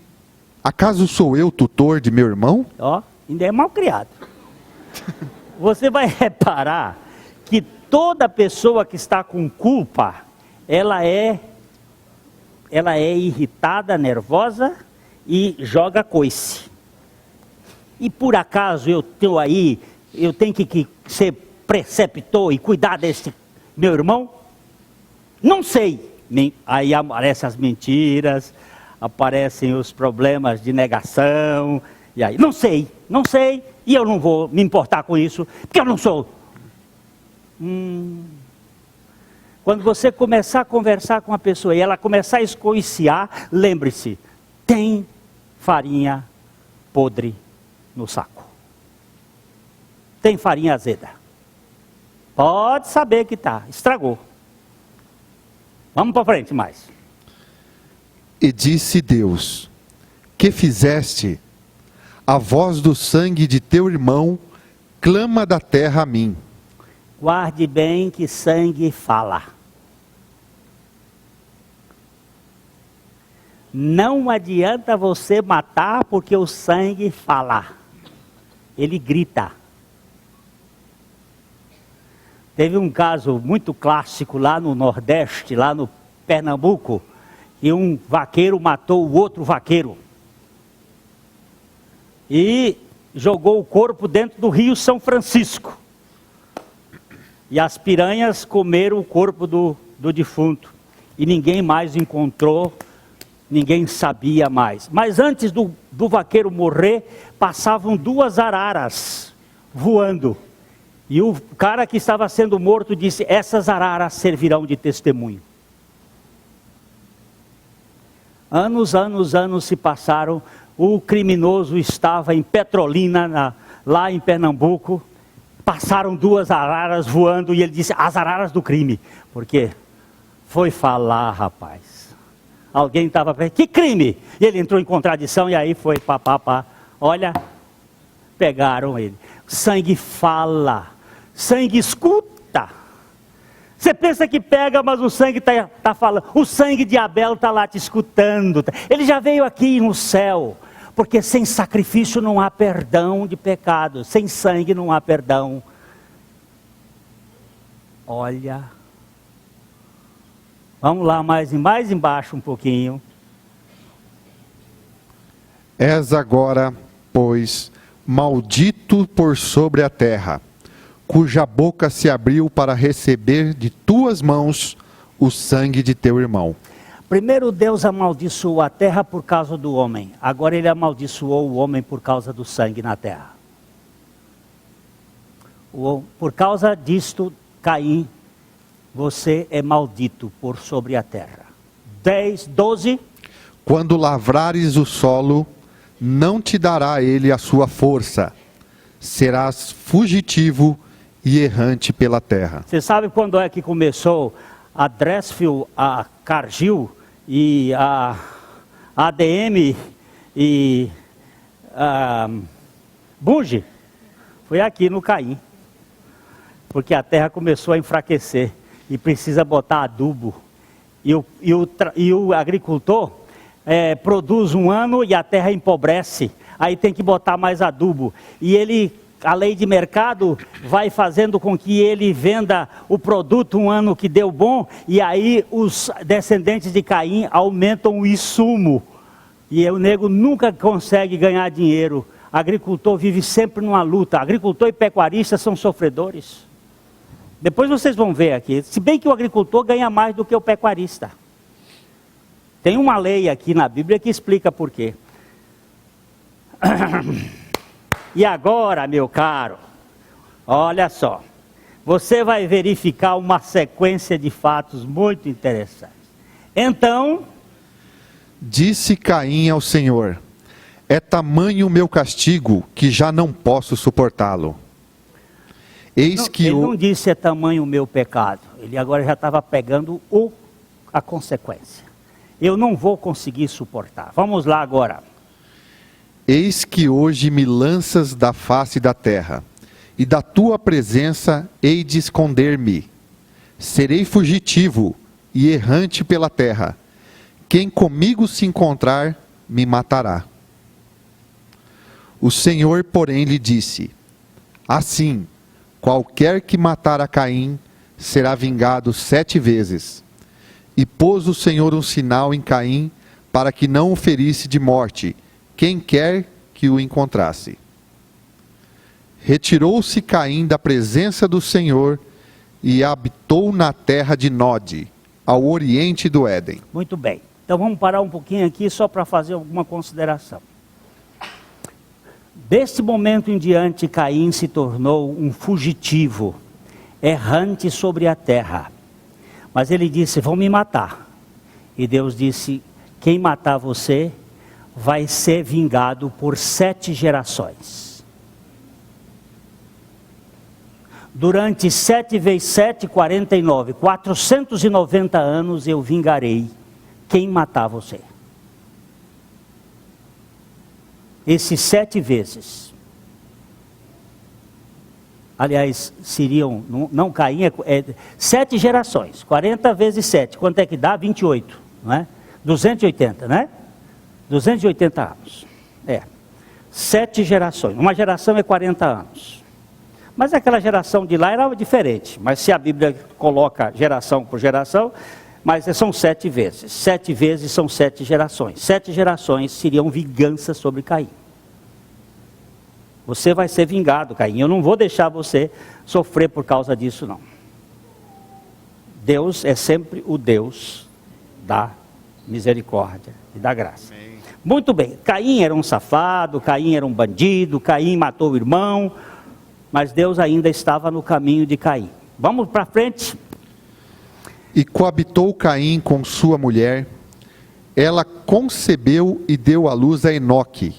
Acaso sou eu tutor de meu irmão? Ó, ainda é mal criado. Você vai reparar que toda pessoa que está com culpa, ela é irritada, nervosa e joga coice. E por acaso eu tenho que ser preceptor e cuidar desse meu irmão? Não sei. Aí aparecem as mentiras, aparecem os problemas de negação, e aí, não sei, e eu não vou me importar com isso, porque eu não sou. Quando você começar a conversar com a pessoa e ela começar a escoiciar, lembre-se, tem farinha podre no saco. Tem farinha azeda. Pode saber que tá, estragou. Vamos para frente mais. E disse Deus: que fizeste? A voz do sangue de teu irmão clama da terra a mim. Guarde bem que sangue fala. Não adianta você matar porque o sangue fala. Ele grita. Teve um caso muito clássico lá no Nordeste, lá no Pernambuco, que um vaqueiro matou o outro vaqueiro. E jogou o corpo dentro do Rio São Francisco. E as piranhas comeram o corpo do defunto. E ninguém mais encontrou, ninguém sabia mais. Mas antes do vaqueiro morrer, passavam 2 araras voando. E o cara que estava sendo morto disse: essas araras servirão de testemunho. Anos se passaram. O criminoso estava em Petrolina, lá em Pernambuco. Passaram 2 araras voando e ele disse: as araras do crime. Porque foi falar, rapaz. Alguém estava pensando: que crime? E ele entrou em contradição e aí foi pá. Olha, pegaram ele. Sangue fala. Sangue escuta. Você pensa que pega, mas o sangue está falando. O sangue de Abel está lá te escutando. Ele já veio aqui no céu. Porque sem sacrifício não há perdão de pecado. Sem sangue não há perdão. Olha. Vamos lá mais embaixo um pouquinho. És agora, pois, maldito por sobre a terra, cuja boca se abriu para receber de tuas mãos o sangue de teu irmão. Primeiro Deus amaldiçoou a terra por causa do homem. Agora ele amaldiçoou o homem por causa do sangue na terra. Por causa disto, Caim, você é maldito por sobre a terra. 12. Quando lavrares o solo, não te dará ele a sua força. Serás fugitivo e errante pela terra. Você sabe quando é que começou a Dressfield, a Cargill e a ADM e a Bunge? Foi aqui no Caim. Porque a terra começou a enfraquecer e precisa botar adubo. E o agricultor produz um ano e a terra empobrece. Aí tem que botar mais adubo. E a lei de mercado vai fazendo com que ele venda o produto um ano que deu bom, e aí os descendentes de Caim aumentam o insumo. E o nego nunca consegue ganhar dinheiro. Agricultor vive sempre numa luta. Agricultor e pecuarista são sofredores. Depois vocês vão ver aqui. Se bem que o agricultor ganha mais do que o pecuarista. Tem uma lei aqui na Bíblia que explica por quê. E agora, meu caro, olha só, você vai verificar uma sequência de fatos muito interessantes. Então, disse Caim ao Senhor: é tamanho o meu castigo que já não posso suportá-lo. Eis que ele não disse é tamanho o meu pecado, ele agora já estava pegando a consequência. Eu não vou conseguir suportar. Vamos lá agora. Eis que hoje me lanças da face da terra, e da tua presença hei de esconder-me. Serei fugitivo e errante pela terra. Quem comigo se encontrar, me matará. O Senhor, porém, lhe disse: assim, qualquer que matar a Caim, será vingado 7 vezes. E pôs o Senhor um sinal em Caim, para que não o ferisse de morte, quem quer que o encontrasse. Retirou-se Caim da presença do Senhor e habitou na terra de Nod, ao oriente do Éden. Muito bem. Então vamos parar um pouquinho aqui só para fazer alguma consideração. Desse momento em diante, Caim se tornou um fugitivo, errante sobre a terra. Mas ele disse: vão me matar. E Deus disse: quem matar você vai ser vingado por 7 gerações. Durante 7 vezes 7, 49, 490 anos eu vingarei quem matar você. Esses 7 vezes. Aliás, seriam, não Caim, 7 gerações. 40 vezes 7, quanto é que dá? 28, não é? 280, né? 280 anos. 7 gerações. Uma geração é 40 anos. Mas aquela geração de lá era diferente. Mas se a Bíblia coloca geração por geração, mas são 7 vezes. 7 vezes são 7 gerações. 7 gerações seriam vingança sobre Caim. Você vai ser vingado, Caim. Eu não vou deixar você sofrer por causa disso, não. Deus é sempre o Deus da misericórdia e da graça. Amém. Muito bem, Caim era um safado, Caim era um bandido, Caim matou o irmão, mas Deus ainda estava no caminho de Caim. Vamos para frente. E coabitou Caim com sua mulher, ela concebeu e deu à luz a Enoque.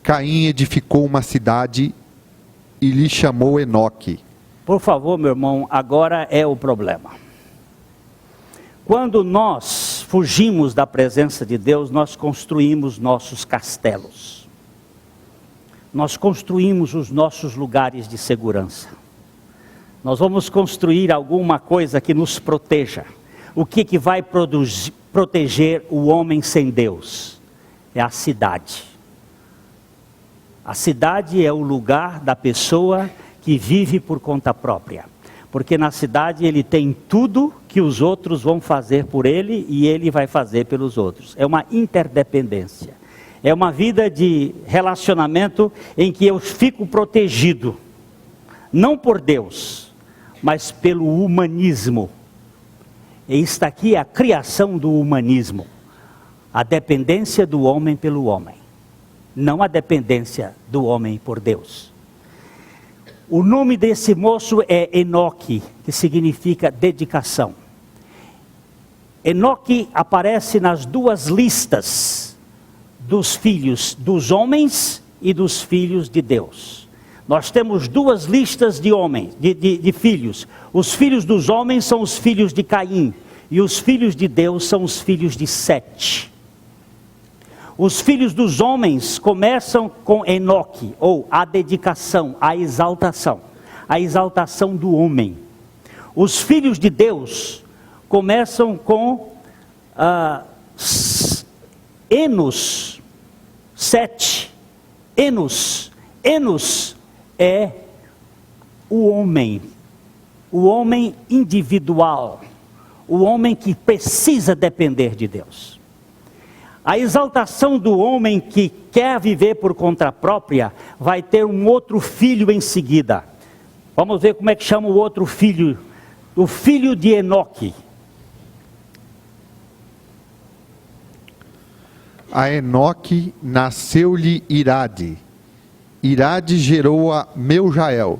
Caim edificou uma cidade e lhe chamou Enoque. Por favor, meu irmão, agora é o problema. Quando nós fugimos da presença de Deus, nós construímos nossos castelos. Nós construímos os nossos lugares de segurança. Nós vamos construir alguma coisa que nos proteja. O que vai proteger o homem sem Deus? É a cidade. A cidade é o lugar da pessoa que vive por conta própria. Porque na cidade ele tem tudo que os outros vão fazer por ele e ele vai fazer pelos outros. É uma interdependência. É uma vida de relacionamento em que eu fico protegido. Não por Deus, mas pelo humanismo. E está aqui a criação do humanismo. A dependência do homem pelo homem. Não a dependência do homem por Deus. O nome desse moço é Enoque, que significa dedicação. Enoque aparece nas duas listas dos filhos dos homens e dos filhos de Deus. Nós temos duas listas de homens, de filhos. Os filhos dos homens são os filhos de Caim, e os filhos de Deus são os filhos de Sete. Os filhos dos homens começam com Enoque, ou a dedicação, a exaltação do homem. Os filhos de Deus começam com Enos, Sete. Enos é o homem individual, o homem que precisa depender de Deus. A exaltação do homem que quer viver por conta própria vai ter um outro filho em seguida. Vamos ver como é que chama o outro filho, o filho de Enoque. A Enoque nasceu-lhe Irade. Irade gerou a Meujael.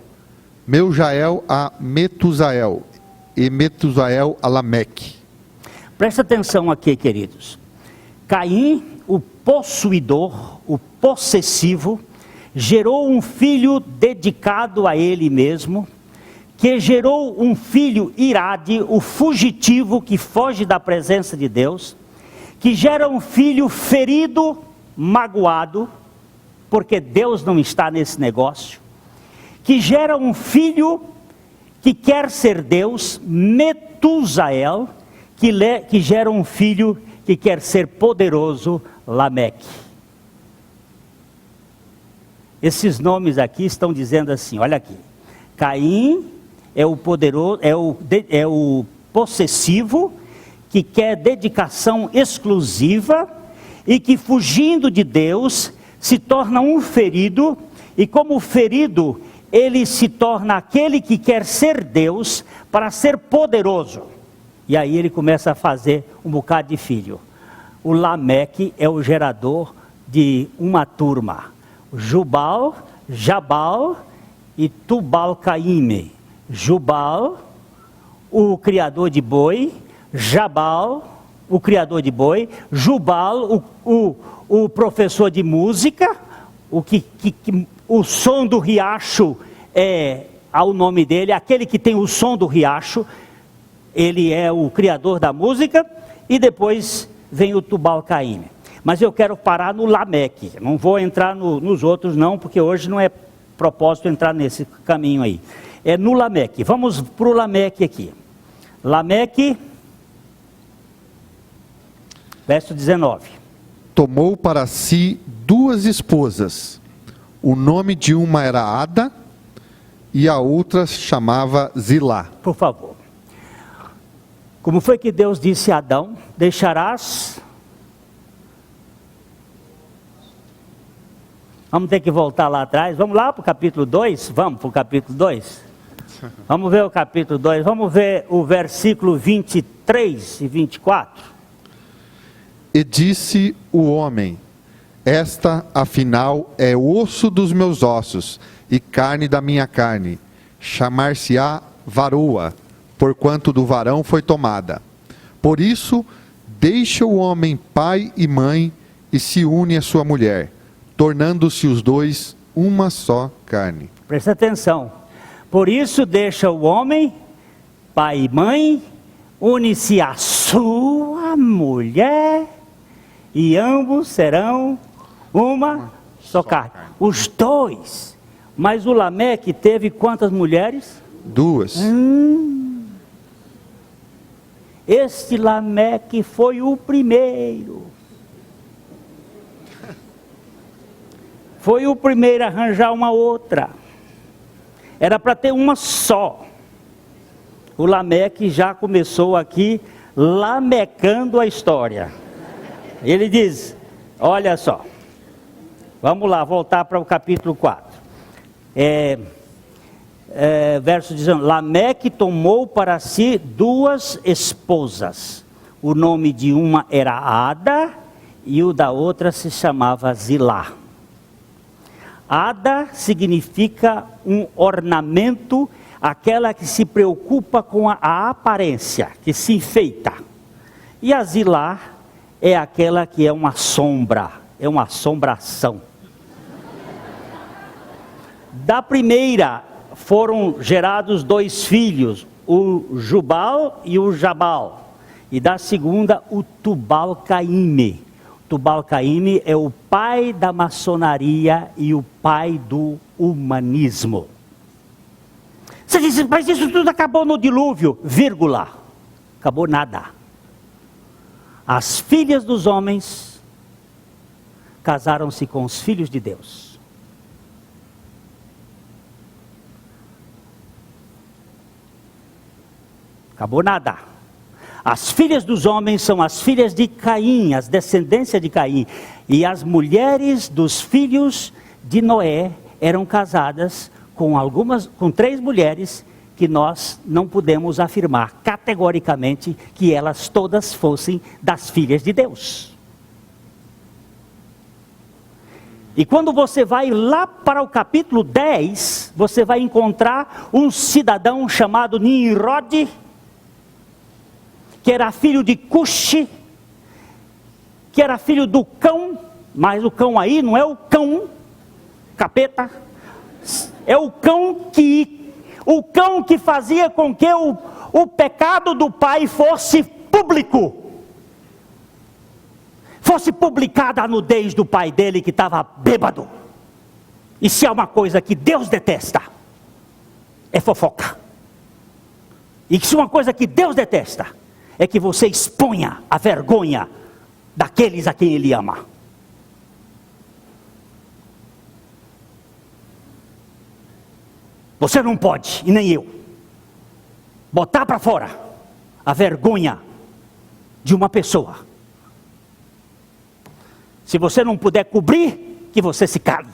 Meujael a Metusael. E Metusael a Lameque. Presta atenção aqui, queridos. Caim, o possuidor, o possessivo, gerou um filho dedicado a ele mesmo, que gerou um filho Irade, o fugitivo que foge da presença de Deus, que gera um filho ferido, magoado, porque Deus não está nesse negócio, que gera um filho que quer ser Deus, Metusael, que gera um filho que quer ser poderoso, Lameque. Esses nomes aqui estão dizendo assim, olha aqui, Caim é o poderoso, é o possessivo, que quer dedicação exclusiva, e que fugindo de Deus, se torna um ferido, e como ferido, ele se torna aquele que quer ser Deus, para ser poderoso. E aí ele começa a fazer um bocado de filho. O Lameque é o gerador de uma turma. Jubal, Jabal e Tubal-Caíme. Jubal, o criador de boi. Jabal, o criador de boi. Jubal, o professor de música. O som do riacho é ao nome dele. Aquele que tem o som do riacho. Ele é o criador da música, e depois vem o Tubal-Caíme. Mas eu quero parar no Lameque, não vou entrar nos outros não, porque hoje não é propósito entrar nesse caminho aí. É no Lameque, vamos para o Lameque aqui. Lameque, verso 19. Tomou para si 2 esposas. O nome de uma era Ada, e a outra chamava Zilá. Por favor. Como foi que Deus disse a Adão? Deixarás... Vamos ter que voltar lá atrás. Vamos lá para o capítulo 2? Vamos para o capítulo 2? Vamos ver o capítulo 2, vamos ver o versículo 23 e 24. E disse o homem: esta, afinal, é osso dos meus ossos e carne da minha carne. Chamar-se-á varoa, porquanto do varão foi tomada. Por isso, deixa o homem pai e mãe e se une à sua mulher, tornando-se os dois uma só carne. Presta atenção. Por isso deixa o homem, pai e mãe, une-se à sua mulher, e ambos serão uma só carne. Os dois. Mas o Lameque teve quantas mulheres? 2. Este Lameque foi o primeiro. Foi o primeiro a arranjar uma outra. Era para ter uma só. O Lameque já começou aqui lamecando a história. Ele diz, olha só. Vamos lá, voltar para o capítulo 4. Verso dizendo, Lameque tomou para si 2 esposas. O nome de uma era Ada e o da outra se chamava Zilá. Ada significa um ornamento, aquela que se preocupa com a aparência, que se enfeita. E a Zilá é aquela que é uma sombra, é uma assombração. Da primeira foram gerados 2 filhos, o Jubal e o Jabal. E da segunda, o Tubal-Caíme. Tubal-Caíme é o pai da maçonaria e o pai do humanismo. Você diz, mas isso tudo acabou no dilúvio, vírgula. Acabou nada. As filhas dos homens casaram-se com os filhos de Deus. Acabou nada. As filhas dos homens são as filhas de Caim, as descendências de Caim. E as mulheres dos filhos de Noé eram casadas com 3 mulheres que nós não podemos afirmar categoricamente que elas todas fossem das filhas de Deus. E quando você vai lá para o capítulo 10, você vai encontrar um cidadão chamado Nimrod, que era filho de Cuxi, que era filho do cão, mas o cão aí não é o cão, capeta, é o cão que fazia com que o pecado do pai fosse público, fosse publicada a nudez do pai dele que estava bêbado. E se há uma coisa que Deus detesta, é fofoca. E se uma coisa que Deus detesta, é que você exponha a vergonha daqueles a quem Ele ama. Você não pode, e nem eu, botar para fora a vergonha de uma pessoa. Se você não puder cobrir, que você se cale.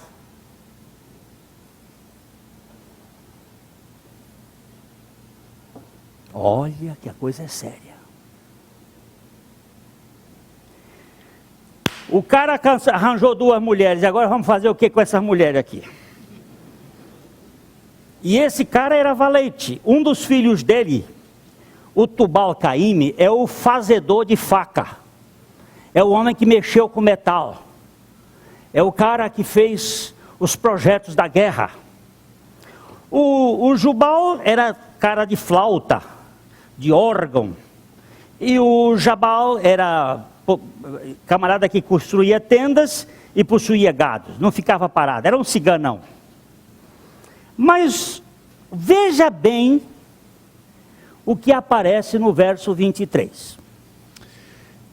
Olha que a coisa é séria. O cara arranjou 2 mulheres, agora vamos fazer o que com essas mulheres aqui? E esse cara era valente. Um dos filhos dele, o Tubal-Caíme, é o fazedor de faca. É o homem que mexeu com metal. É o cara que fez os projetos da guerra. O Jubal era cara de flauta, de órgão. E o Jabal era camarada que construía tendas e possuía gados, não ficava parado, era um ciganão. Mas veja bem o que aparece no verso 23.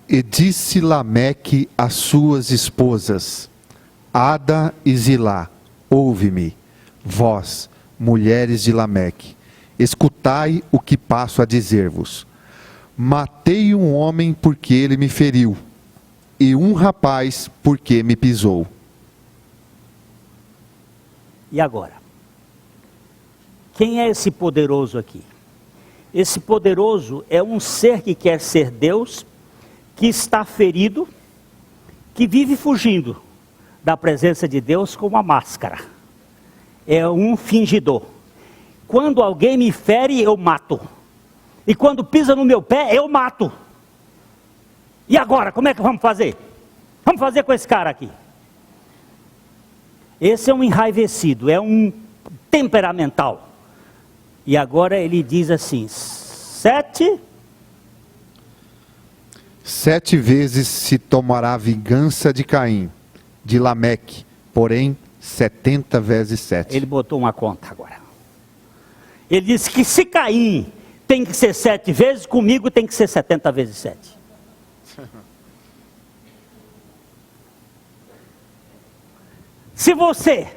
E disse Lameque às suas esposas, Ada e Zilá, ouve-me, vós, mulheres de Lameque, escutai o que passo a dizer-vos. Matei um homem porque ele me feriu, e um rapaz porque me pisou. E agora? Quem é esse poderoso aqui? Esse poderoso é um ser que quer ser Deus, que está ferido, que vive fugindo da presença de Deus com uma máscara. É um fingidor. Quando alguém me fere, eu mato. E quando pisa no meu pé, eu mato. E agora, como é que vamos fazer? Vamos fazer com esse cara aqui. Esse é um enraivecido, é um temperamental. E agora ele diz assim: 7 vezes se tomará vingança de Caim, de Lameque, porém 70 vezes 7. Ele botou uma conta agora. Ele disse que se Caim tem que ser 7 vezes, comigo tem que ser 70 vezes 7. Se você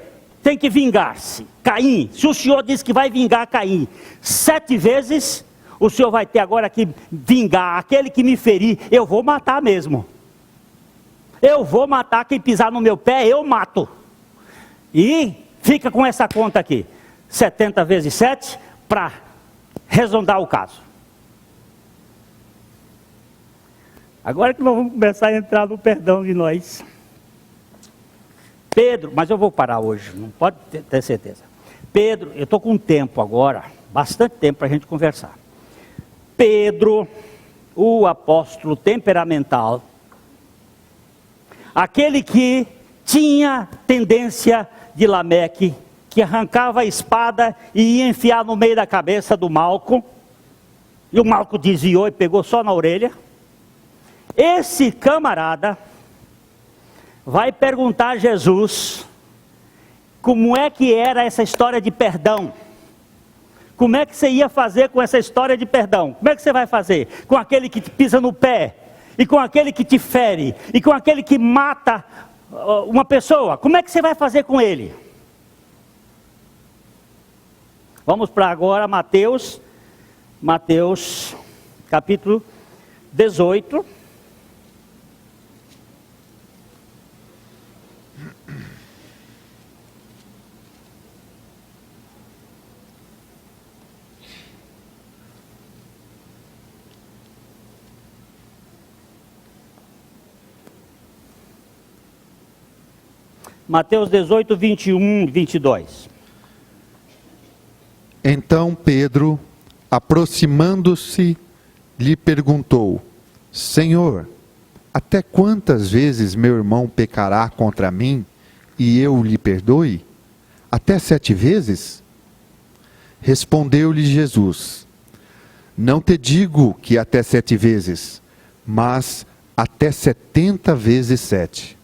tem que vingar-se, Caim, se o senhor diz que vai vingar Caim 7 vezes, o senhor vai ter agora que vingar aquele que me ferir, eu vou matar mesmo. Eu vou matar quem pisar no meu pé, eu mato. E fica com essa conta aqui, 70 vezes 7, para arredondar o caso. Agora que nós vamos começar a entrar no perdão de nós. Pedro, mas eu vou parar hoje, não pode ter certeza. Pedro, eu estou com tempo agora, bastante tempo para a gente conversar. Pedro, o apóstolo temperamental, aquele que tinha tendência de Lameque, que arrancava a espada e ia enfiar no meio da cabeça do Malco, e o Malco desviou e pegou só na orelha. Esse camarada vai perguntar a Jesus como é que era essa história de perdão. Como é que você ia fazer com essa história de perdão? Como é que você vai fazer com aquele que te pisa no pé, e com aquele que te fere, e com aquele que mata uma pessoa? Como é que você vai fazer com ele? Vamos para agora Mateus capítulo 18. Mateus 18, 21, 22. Então Pedro, aproximando-se, lhe perguntou: Senhor, até quantas vezes meu irmão pecará contra mim e eu lhe perdoe? Até 7 vezes? Respondeu-lhe Jesus: Não te digo que até 7 vezes, mas até 70 vezes 7.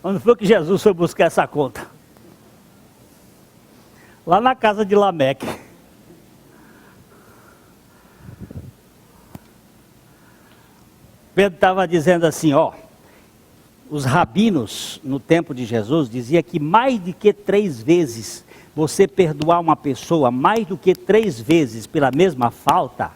Onde foi que Jesus foi buscar essa conta? Lá na casa de Lameque. Pedro estava dizendo assim, ó, os rabinos no tempo de Jesus diziam que mais do que 3 vezes você perdoar uma pessoa, mais do que 3 vezes pela mesma falta,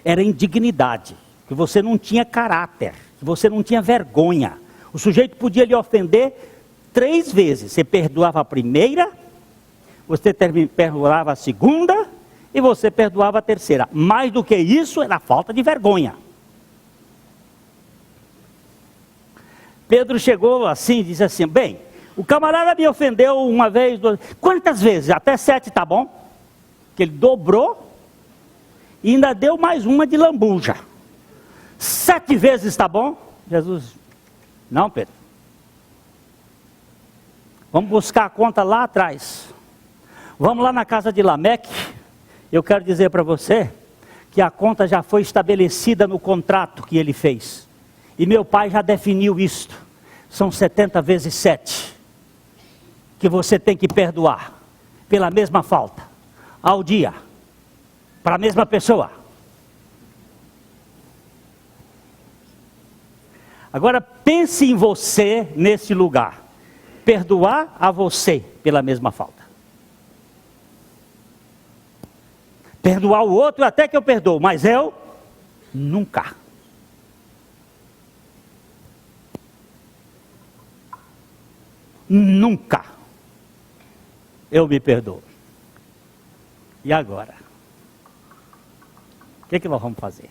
era indignidade, que você não tinha caráter, que você não tinha vergonha. O sujeito podia lhe ofender 3 vezes, você perdoava a primeira, você perdoava a segunda e você perdoava a terceira. Mais do que isso era falta de vergonha. Pedro chegou assim e disse assim, bem, o camarada me ofendeu uma vez, 2, quantas vezes? Até 7 tá bom? Que ele dobrou e ainda deu mais uma de lambuja. 7 vezes tá bom? Jesus, não, Pedro. Vamos buscar a conta lá atrás. Vamos lá na casa de Lameque. Eu quero dizer para você que a conta já foi estabelecida no contrato que ele fez. E meu pai já definiu isto. São 70 vezes 7 que você tem que perdoar pela mesma falta, ao dia, para a mesma pessoa. Agora pense em você nesse lugar. Perdoar a você pela mesma falta. Perdoar o outro até que eu perdoo, mas eu nunca. nunca eu me perdoo. E agora? O que nós vamos fazer?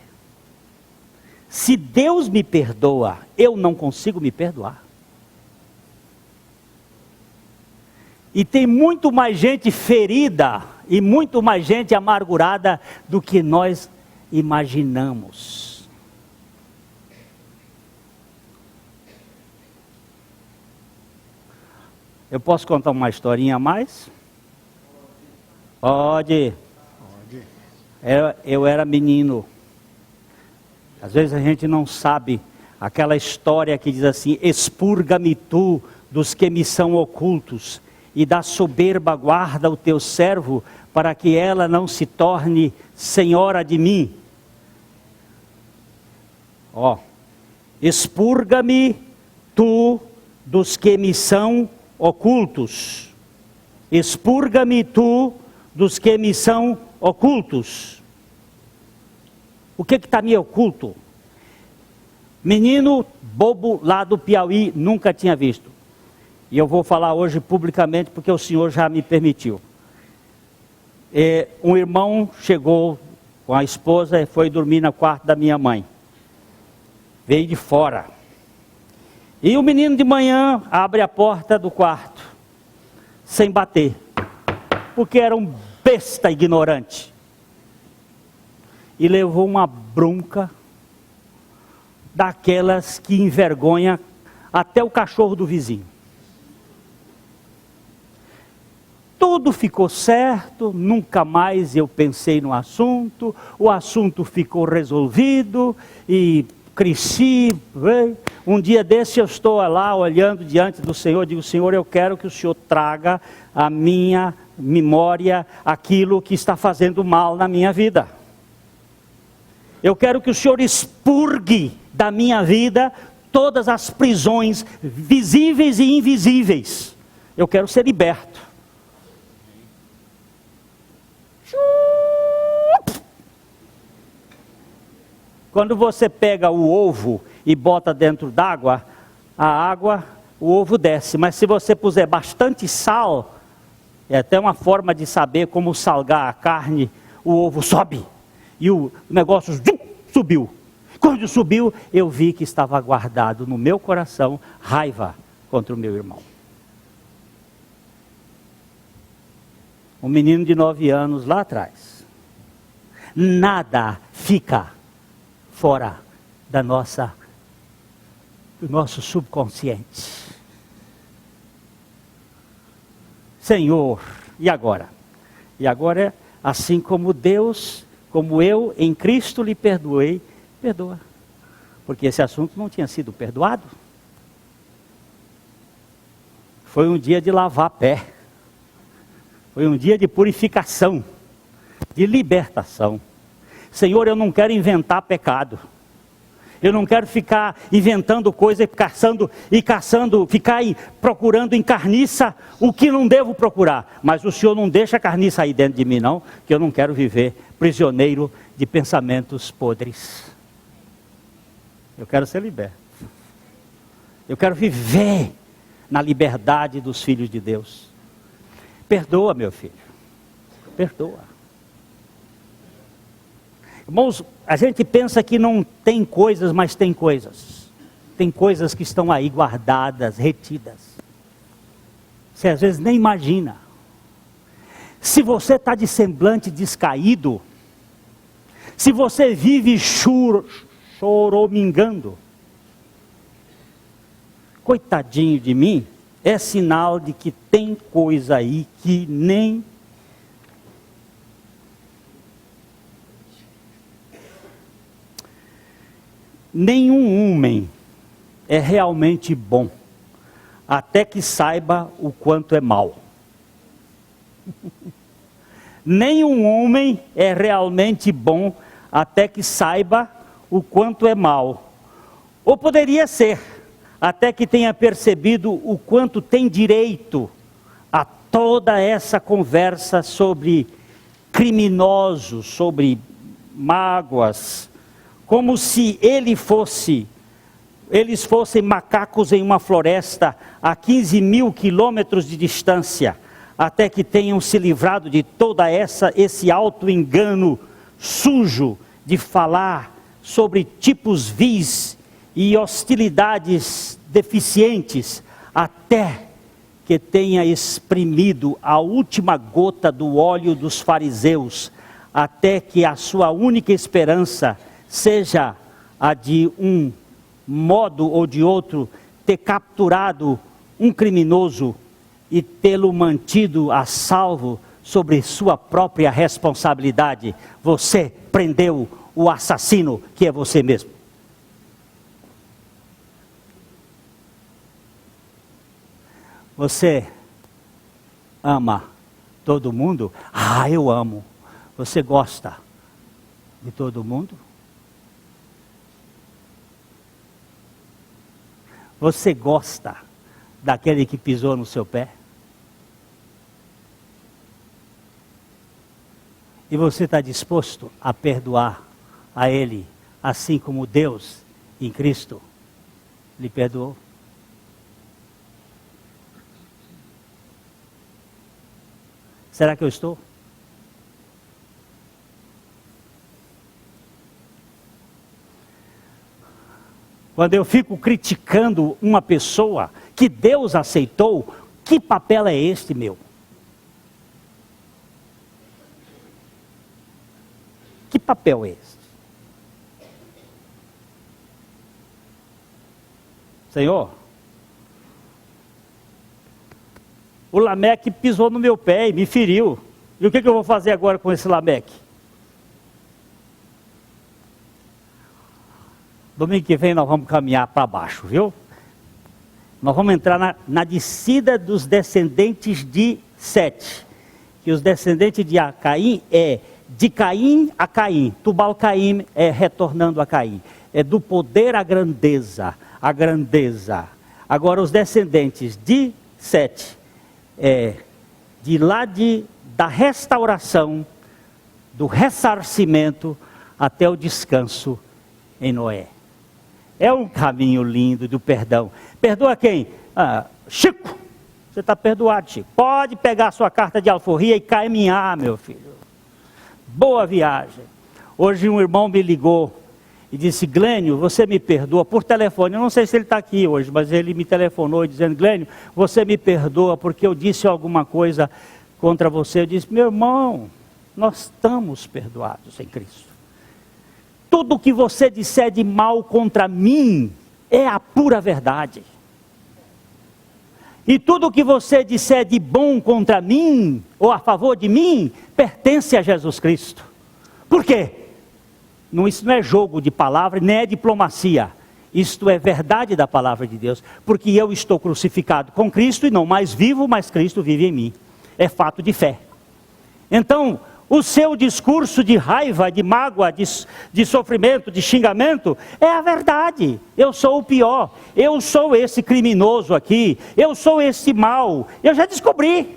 Se Deus me perdoa, eu não consigo me perdoar. E tem muito mais gente ferida e muito mais gente amargurada do que nós imaginamos. Eu posso contar uma historinha a mais? Pode. Eu era menino. Às vezes a gente não sabe aquela história que diz assim: expurga-me tu dos que me são ocultos, e da soberba guarda o teu servo, para que ela não se torne senhora de mim. Expurga-me tu dos que me são ocultos. Expurga-me tu dos que me são ocultos. O que está me oculto? Menino bobo lá do Piauí, nunca tinha visto. E eu vou falar hoje publicamente porque o Senhor já me permitiu. Um irmão chegou com a esposa e foi dormir no quarto da minha mãe. Veio de fora. E o menino de manhã abre a porta do quarto, sem bater, porque era um besta ignorante. E levou uma bronca daquelas que envergonha até o cachorro do vizinho. Tudo ficou certo, nunca mais eu pensei no assunto, o assunto ficou resolvido e cresci. Um dia desse eu estou lá olhando diante do Senhor, digo: Senhor, eu quero que o Senhor traga à minha memória aquilo que está fazendo mal na minha vida. Eu quero que o Senhor expurgue da minha vida todas as prisões visíveis e invisíveis. Eu quero ser liberto. Quando você pega o ovo e bota dentro d'água, o ovo desce. Mas se você puser bastante sal, é até uma forma de saber como salgar a carne, o ovo sobe. E o negócio subiu. Quando subiu, eu vi que estava guardado no meu coração raiva contra o meu irmão. Um menino de 9 anos lá atrás. Nada fica fora do nosso subconsciente. Senhor, e agora? E agora, assim como Deus, como eu em Cristo lhe perdoei, perdoa. Porque esse assunto não tinha sido perdoado. Foi um dia de lavar pé. Foi um dia de purificação, de libertação. Senhor, eu não quero inventar pecado. Eu não quero ficar inventando coisa e caçando, ficar aí procurando em carniça o que não devo procurar. Mas o Senhor não deixa a carniça aí dentro de mim não, que eu não quero viver prisioneiro de pensamentos podres. Eu quero ser liberto. Eu quero viver na liberdade dos filhos de Deus. Perdoa, meu filho. Perdoa. Irmãos, a gente pensa que não tem coisas, mas tem coisas. Tem coisas que estão aí guardadas, retidas. Você às vezes nem imagina. Se você está de semblante descaído, se você vive choromingando, coitadinho de mim, é sinal de que tem coisa aí que nem... Nenhum homem é realmente bom, até que saiba o quanto é mal. Nenhum homem é realmente bom, até que saiba o quanto é mal. Ou poderia ser, até que tenha percebido o quanto tem direito a toda essa conversa sobre criminosos, sobre mágoas, como se ele fosse eles fossem macacos em uma floresta a 15 mil quilômetros de distância, até que tenham se livrado de toda esse auto-engano sujo de falar sobre tipos vis e hostilidades deficientes, até que tenha exprimido a última gota do óleo dos fariseus, até que a sua única esperança seja a de um modo ou de outro ter capturado um criminoso e tê-lo mantido a salvo sobre sua própria responsabilidade. Você prendeu o assassino, que é você mesmo. Você ama todo mundo? Ah, eu amo. Você gosta de todo mundo? Você gosta daquele que pisou no seu pé? E você está disposto a perdoar a ele, assim como Deus em Cristo lhe perdoou? Será que eu estou? Quando eu fico criticando uma pessoa que Deus aceitou, que papel é este meu? Que papel é este? Senhor, o Lameque pisou no meu pé e me feriu. E o que eu vou fazer agora com esse Lameque? Domingo que vem nós vamos caminhar para baixo, viu? Nós vamos entrar na descida dos descendentes de Sete. Que os descendentes de Caim é de Caim a Caim. Tubal-Caim é retornando a Caim. É do poder à grandeza. A grandeza. Agora os descendentes de Sete de lá da restauração, do ressarcimento até o descanso em Noé. É um caminho lindo do perdão. Perdoa quem? Chico, você está perdoado, Chico. Pode pegar a sua carta de alforria e caminhar, meu filho. Boa viagem. Hoje um irmão me ligou e disse: Glênio, você me perdoa, por telefone. Eu não sei se ele está aqui hoje, mas ele me telefonou dizendo: Glênio, você me perdoa porque eu disse alguma coisa contra você. Eu disse: meu irmão, nós estamos perdoados em Cristo. Tudo que você disser de mal contra mim é a pura verdade. E tudo que você disser de bom contra mim, ou a favor de mim, pertence a Jesus Cristo. Por quê? Isso não é jogo de palavra, nem é diplomacia. Isto é verdade da palavra de Deus. Porque eu estou crucificado com Cristo e não mais vivo, mas Cristo vive em mim. É fato de fé. Então, o seu discurso de raiva, de mágoa, de sofrimento, de xingamento, é a verdade. Eu sou o pior. Eu sou esse criminoso aqui. Eu sou esse mal. Eu já descobri.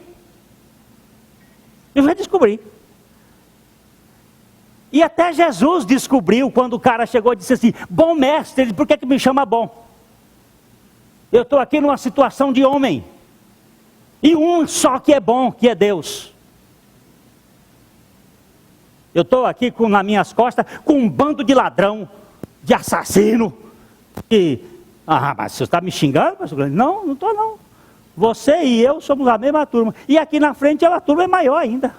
E até Jesus descobriu quando o cara chegou e disse assim: bom mestre, por que me chama bom? Eu estou aqui numa situação de homem. E um só que é bom, que é Deus. Eu estou aqui nas minhas costas com um bando de ladrão, de assassino. Mas você está me xingando, pastor Glênio? Não estou não. Você e eu somos a mesma turma. E aqui na frente a turma é maior ainda.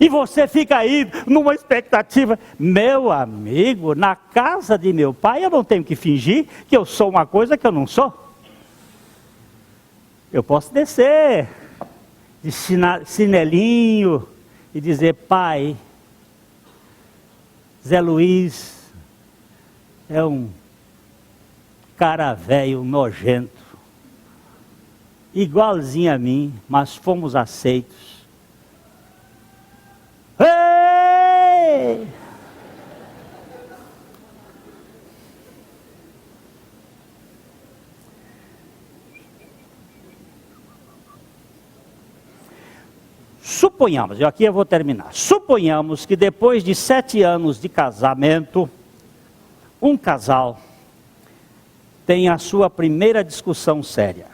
E você fica aí numa expectativa. Meu amigo, na casa de meu pai eu não tenho que fingir que eu sou uma coisa que eu não sou. Eu posso descer de chinelinho e dizer: pai, Zé Luiz é um cara velho, nojento, igualzinho a mim, mas fomos aceitos. Ei! Suponhamos, aqui eu vou terminar. Suponhamos que depois de 7 anos de casamento, Um casal tem a sua primeira discussão séria.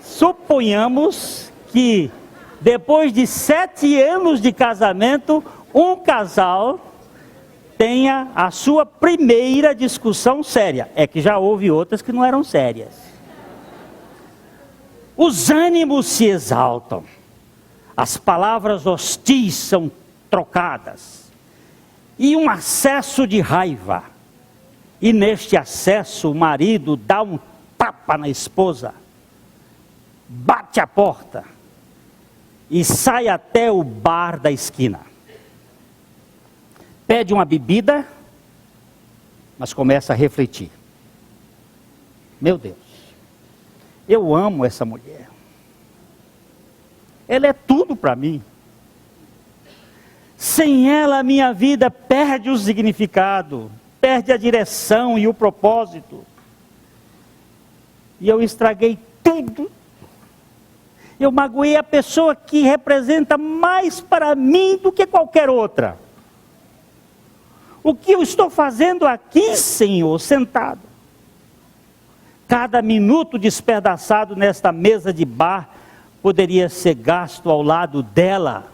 Suponhamos que depois de 7 anos de casamento, um casal tenha a sua primeira discussão séria. É que já houve outras que não eram sérias. Os ânimos se exaltam, as palavras hostis são trocadas, e um acesso de raiva. E neste acesso o marido dá um tapa na esposa, bate a porta e sai até o bar da esquina. Pede uma bebida, mas começa a refletir. Meu Deus, eu amo essa mulher. Ela é tudo para mim. Sem ela a minha vida perde o significado, perde a direção e o propósito. E eu estraguei tudo. Eu magoei a pessoa que representa mais para mim do que qualquer outra. O que eu estou fazendo aqui, Senhor, sentado? Cada minuto despedaçado nesta mesa de bar poderia ser gasto ao lado dela.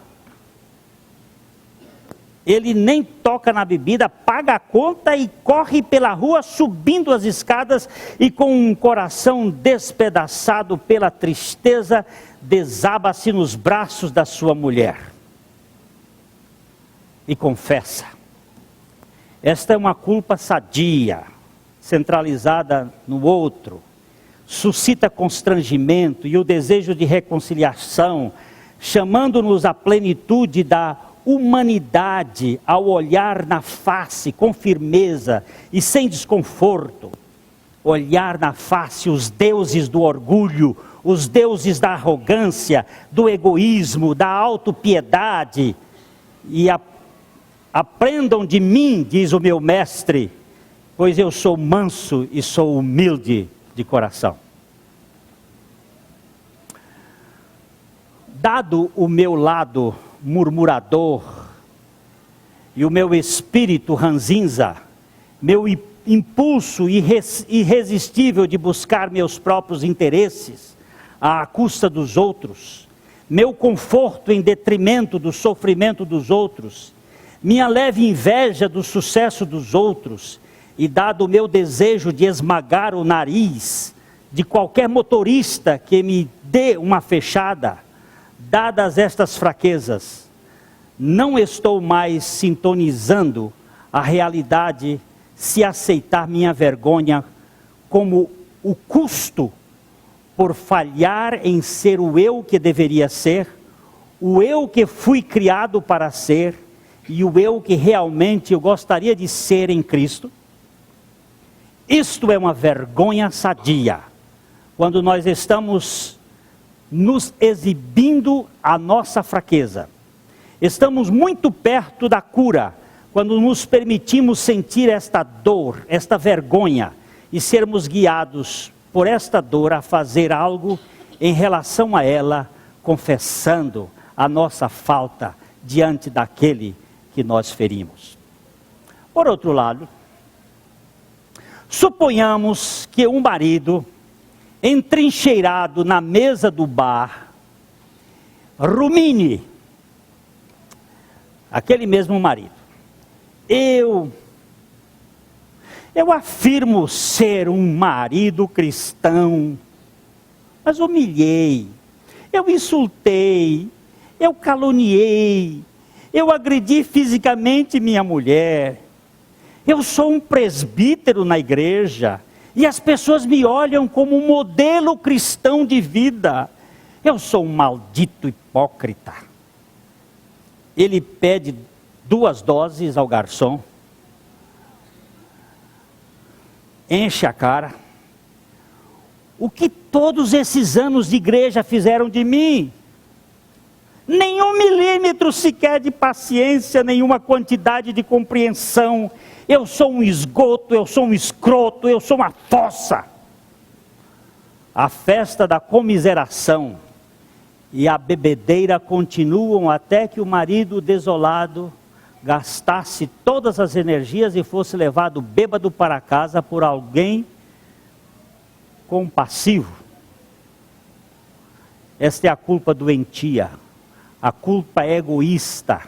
Ele nem toca na bebida, paga a conta e corre pela rua subindo as escadas e com um coração despedaçado pela tristeza, desaba-se nos braços da sua mulher. E confessa. Esta é uma culpa sadia, centralizada no outro. Suscita constrangimento e o desejo de reconciliação, chamando-nos à plenitude da humanidade ao olhar na face com firmeza e sem desconforto. Olhar na face os deuses do orgulho, os deuses da arrogância, do egoísmo, da autopiedade. E aprendam de mim, diz o meu mestre, pois eu sou manso e sou humilde de coração. Dado o meu lado murmurador e o meu espírito ranzinza, meu impulso irresistível de buscar meus próprios interesses à custa dos outros, meu conforto em detrimento do sofrimento dos outros, minha leve inveja do sucesso dos outros, e dado o meu desejo de esmagar o nariz de qualquer motorista que me dê uma fechada, dadas estas fraquezas, não estou mais sintonizando a realidade se aceitar minha vergonha como o custo por falhar em ser o eu que deveria ser, o eu que fui criado para ser e o eu que realmente eu gostaria de ser em Cristo. Isto é uma vergonha sadia, quando nós estamos nos exibindo a nossa fraqueza. Estamos muito perto da cura, quando nos permitimos sentir esta dor, esta vergonha, e sermos guiados por esta dor a fazer algo em relação a ela, confessando a nossa falta diante daquele que nós ferimos. Por outro lado, suponhamos que um marido entrincheirado na mesa do bar, rumine, aquele mesmo marido, eu afirmo ser um marido cristão, mas humilhei, eu insultei, eu caluniei, eu agredi fisicamente minha mulher, eu sou um presbítero na igreja, e as pessoas me olham como um modelo cristão de vida. Eu sou um maldito hipócrita. Ele pede 2 doses ao garçom, enche a cara. O que todos esses anos de igreja fizeram de mim? Nenhum milímetro sequer de paciência, nenhuma quantidade de compreensão. Eu sou um esgoto, eu sou um escroto, eu sou uma fossa. A festa da comiseração e a bebedeira continuam até que o marido desolado gastasse todas as energias e fosse levado bêbado para casa por alguém compassivo. Esta é a culpa doentia, a culpa egoísta,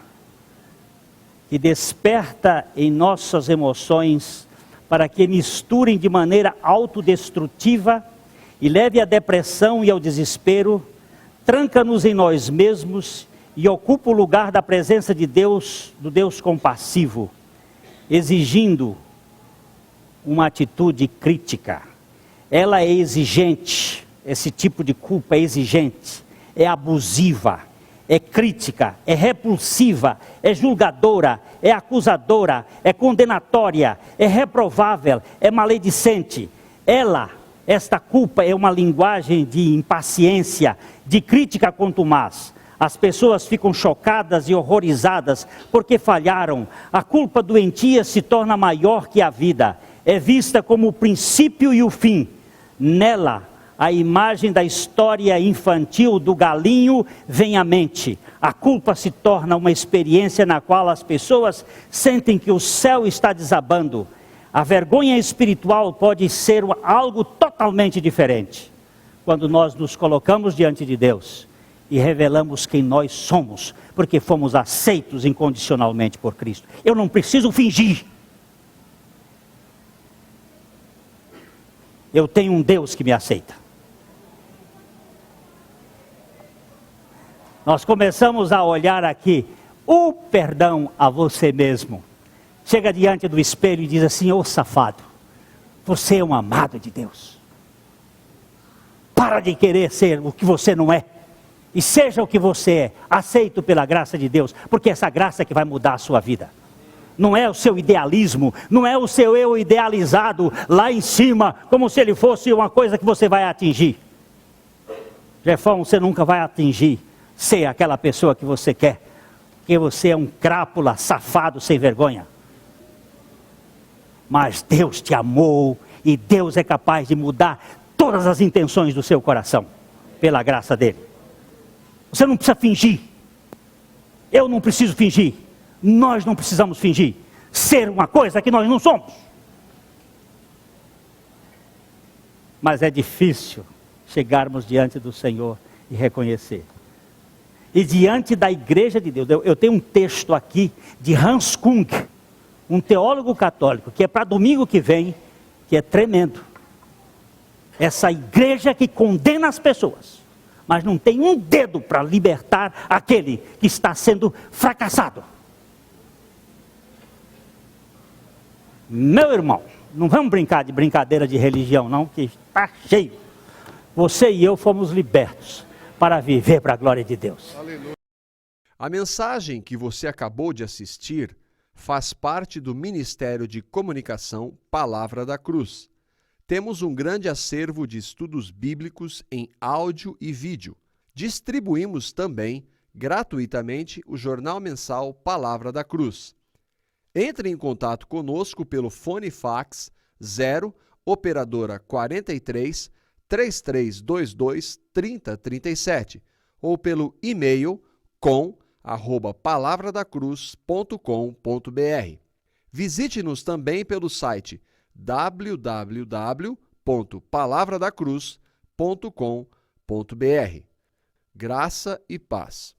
que desperta em nossas emoções para que misturem de maneira autodestrutiva e leve à depressão e ao desespero, tranca-nos em nós mesmos e ocupa o lugar da presença de Deus, do Deus compassivo, exigindo uma atitude crítica. Ela é exigente, esse tipo de culpa é exigente, é abusiva, é crítica, é repulsiva, é julgadora, é acusadora, é condenatória, é reprovável, é maledicente. Esta culpa é uma linguagem de impaciência, de crítica contumaz. As pessoas ficam chocadas e horrorizadas porque falharam. A culpa doentia se torna maior que a vida. É vista como o princípio e o fim. Nela, a imagem da história infantil do galinho vem à mente. A culpa se torna uma experiência na qual as pessoas sentem que o céu está desabando. A vergonha espiritual pode ser algo totalmente diferente. Quando nós nos colocamos diante de Deus e revelamos quem nós somos, porque fomos aceitos incondicionalmente por Cristo. Eu não preciso fingir. Eu tenho um Deus que me aceita. Nós começamos a olhar aqui o perdão a você mesmo. Chega diante do espelho e diz assim: ô safado, você é um amado de Deus. Para de querer ser o que você não é. E seja o que você é, aceito pela graça de Deus, porque essa graça é que vai mudar a sua vida. Não é o seu idealismo, não é o seu eu idealizado lá em cima, como se ele fosse uma coisa que você vai atingir. Jefão, você nunca vai atingir ser aquela pessoa que você quer, porque você é um crápula, safado, sem vergonha. Mas Deus te amou e Deus é capaz de mudar todas as intenções do seu coração, pela graça dele. Você não precisa fingir. Eu não preciso fingir. Nós não precisamos fingir. Ser uma coisa que nós não somos. Mas é difícil chegarmos diante do Senhor e reconhecer. E diante da igreja de Deus, eu tenho um texto aqui de Hans Kung, um teólogo católico, que é para domingo que vem, que é tremendo. Essa igreja que condena as pessoas, mas não tem um dedo para libertar aquele que está sendo fracassado. Meu irmão, não vamos brincar de brincadeira de religião não, que está cheio. Você e eu fomos libertos para viver para a glória de Deus. Aleluia. A mensagem que você acabou de assistir faz parte do Ministério de Comunicação Palavra da Cruz. Temos um grande acervo de estudos bíblicos em áudio e vídeo. Distribuímos também, gratuitamente, o jornal mensal Palavra da Cruz. Entre em contato conosco pelo fone fax 0 operadora 43 3322 3037 ou pelo e-mail com@palavradacruz.com.br. Visite-nos também pelo site www.palavradacruz.com.br. Graça e paz.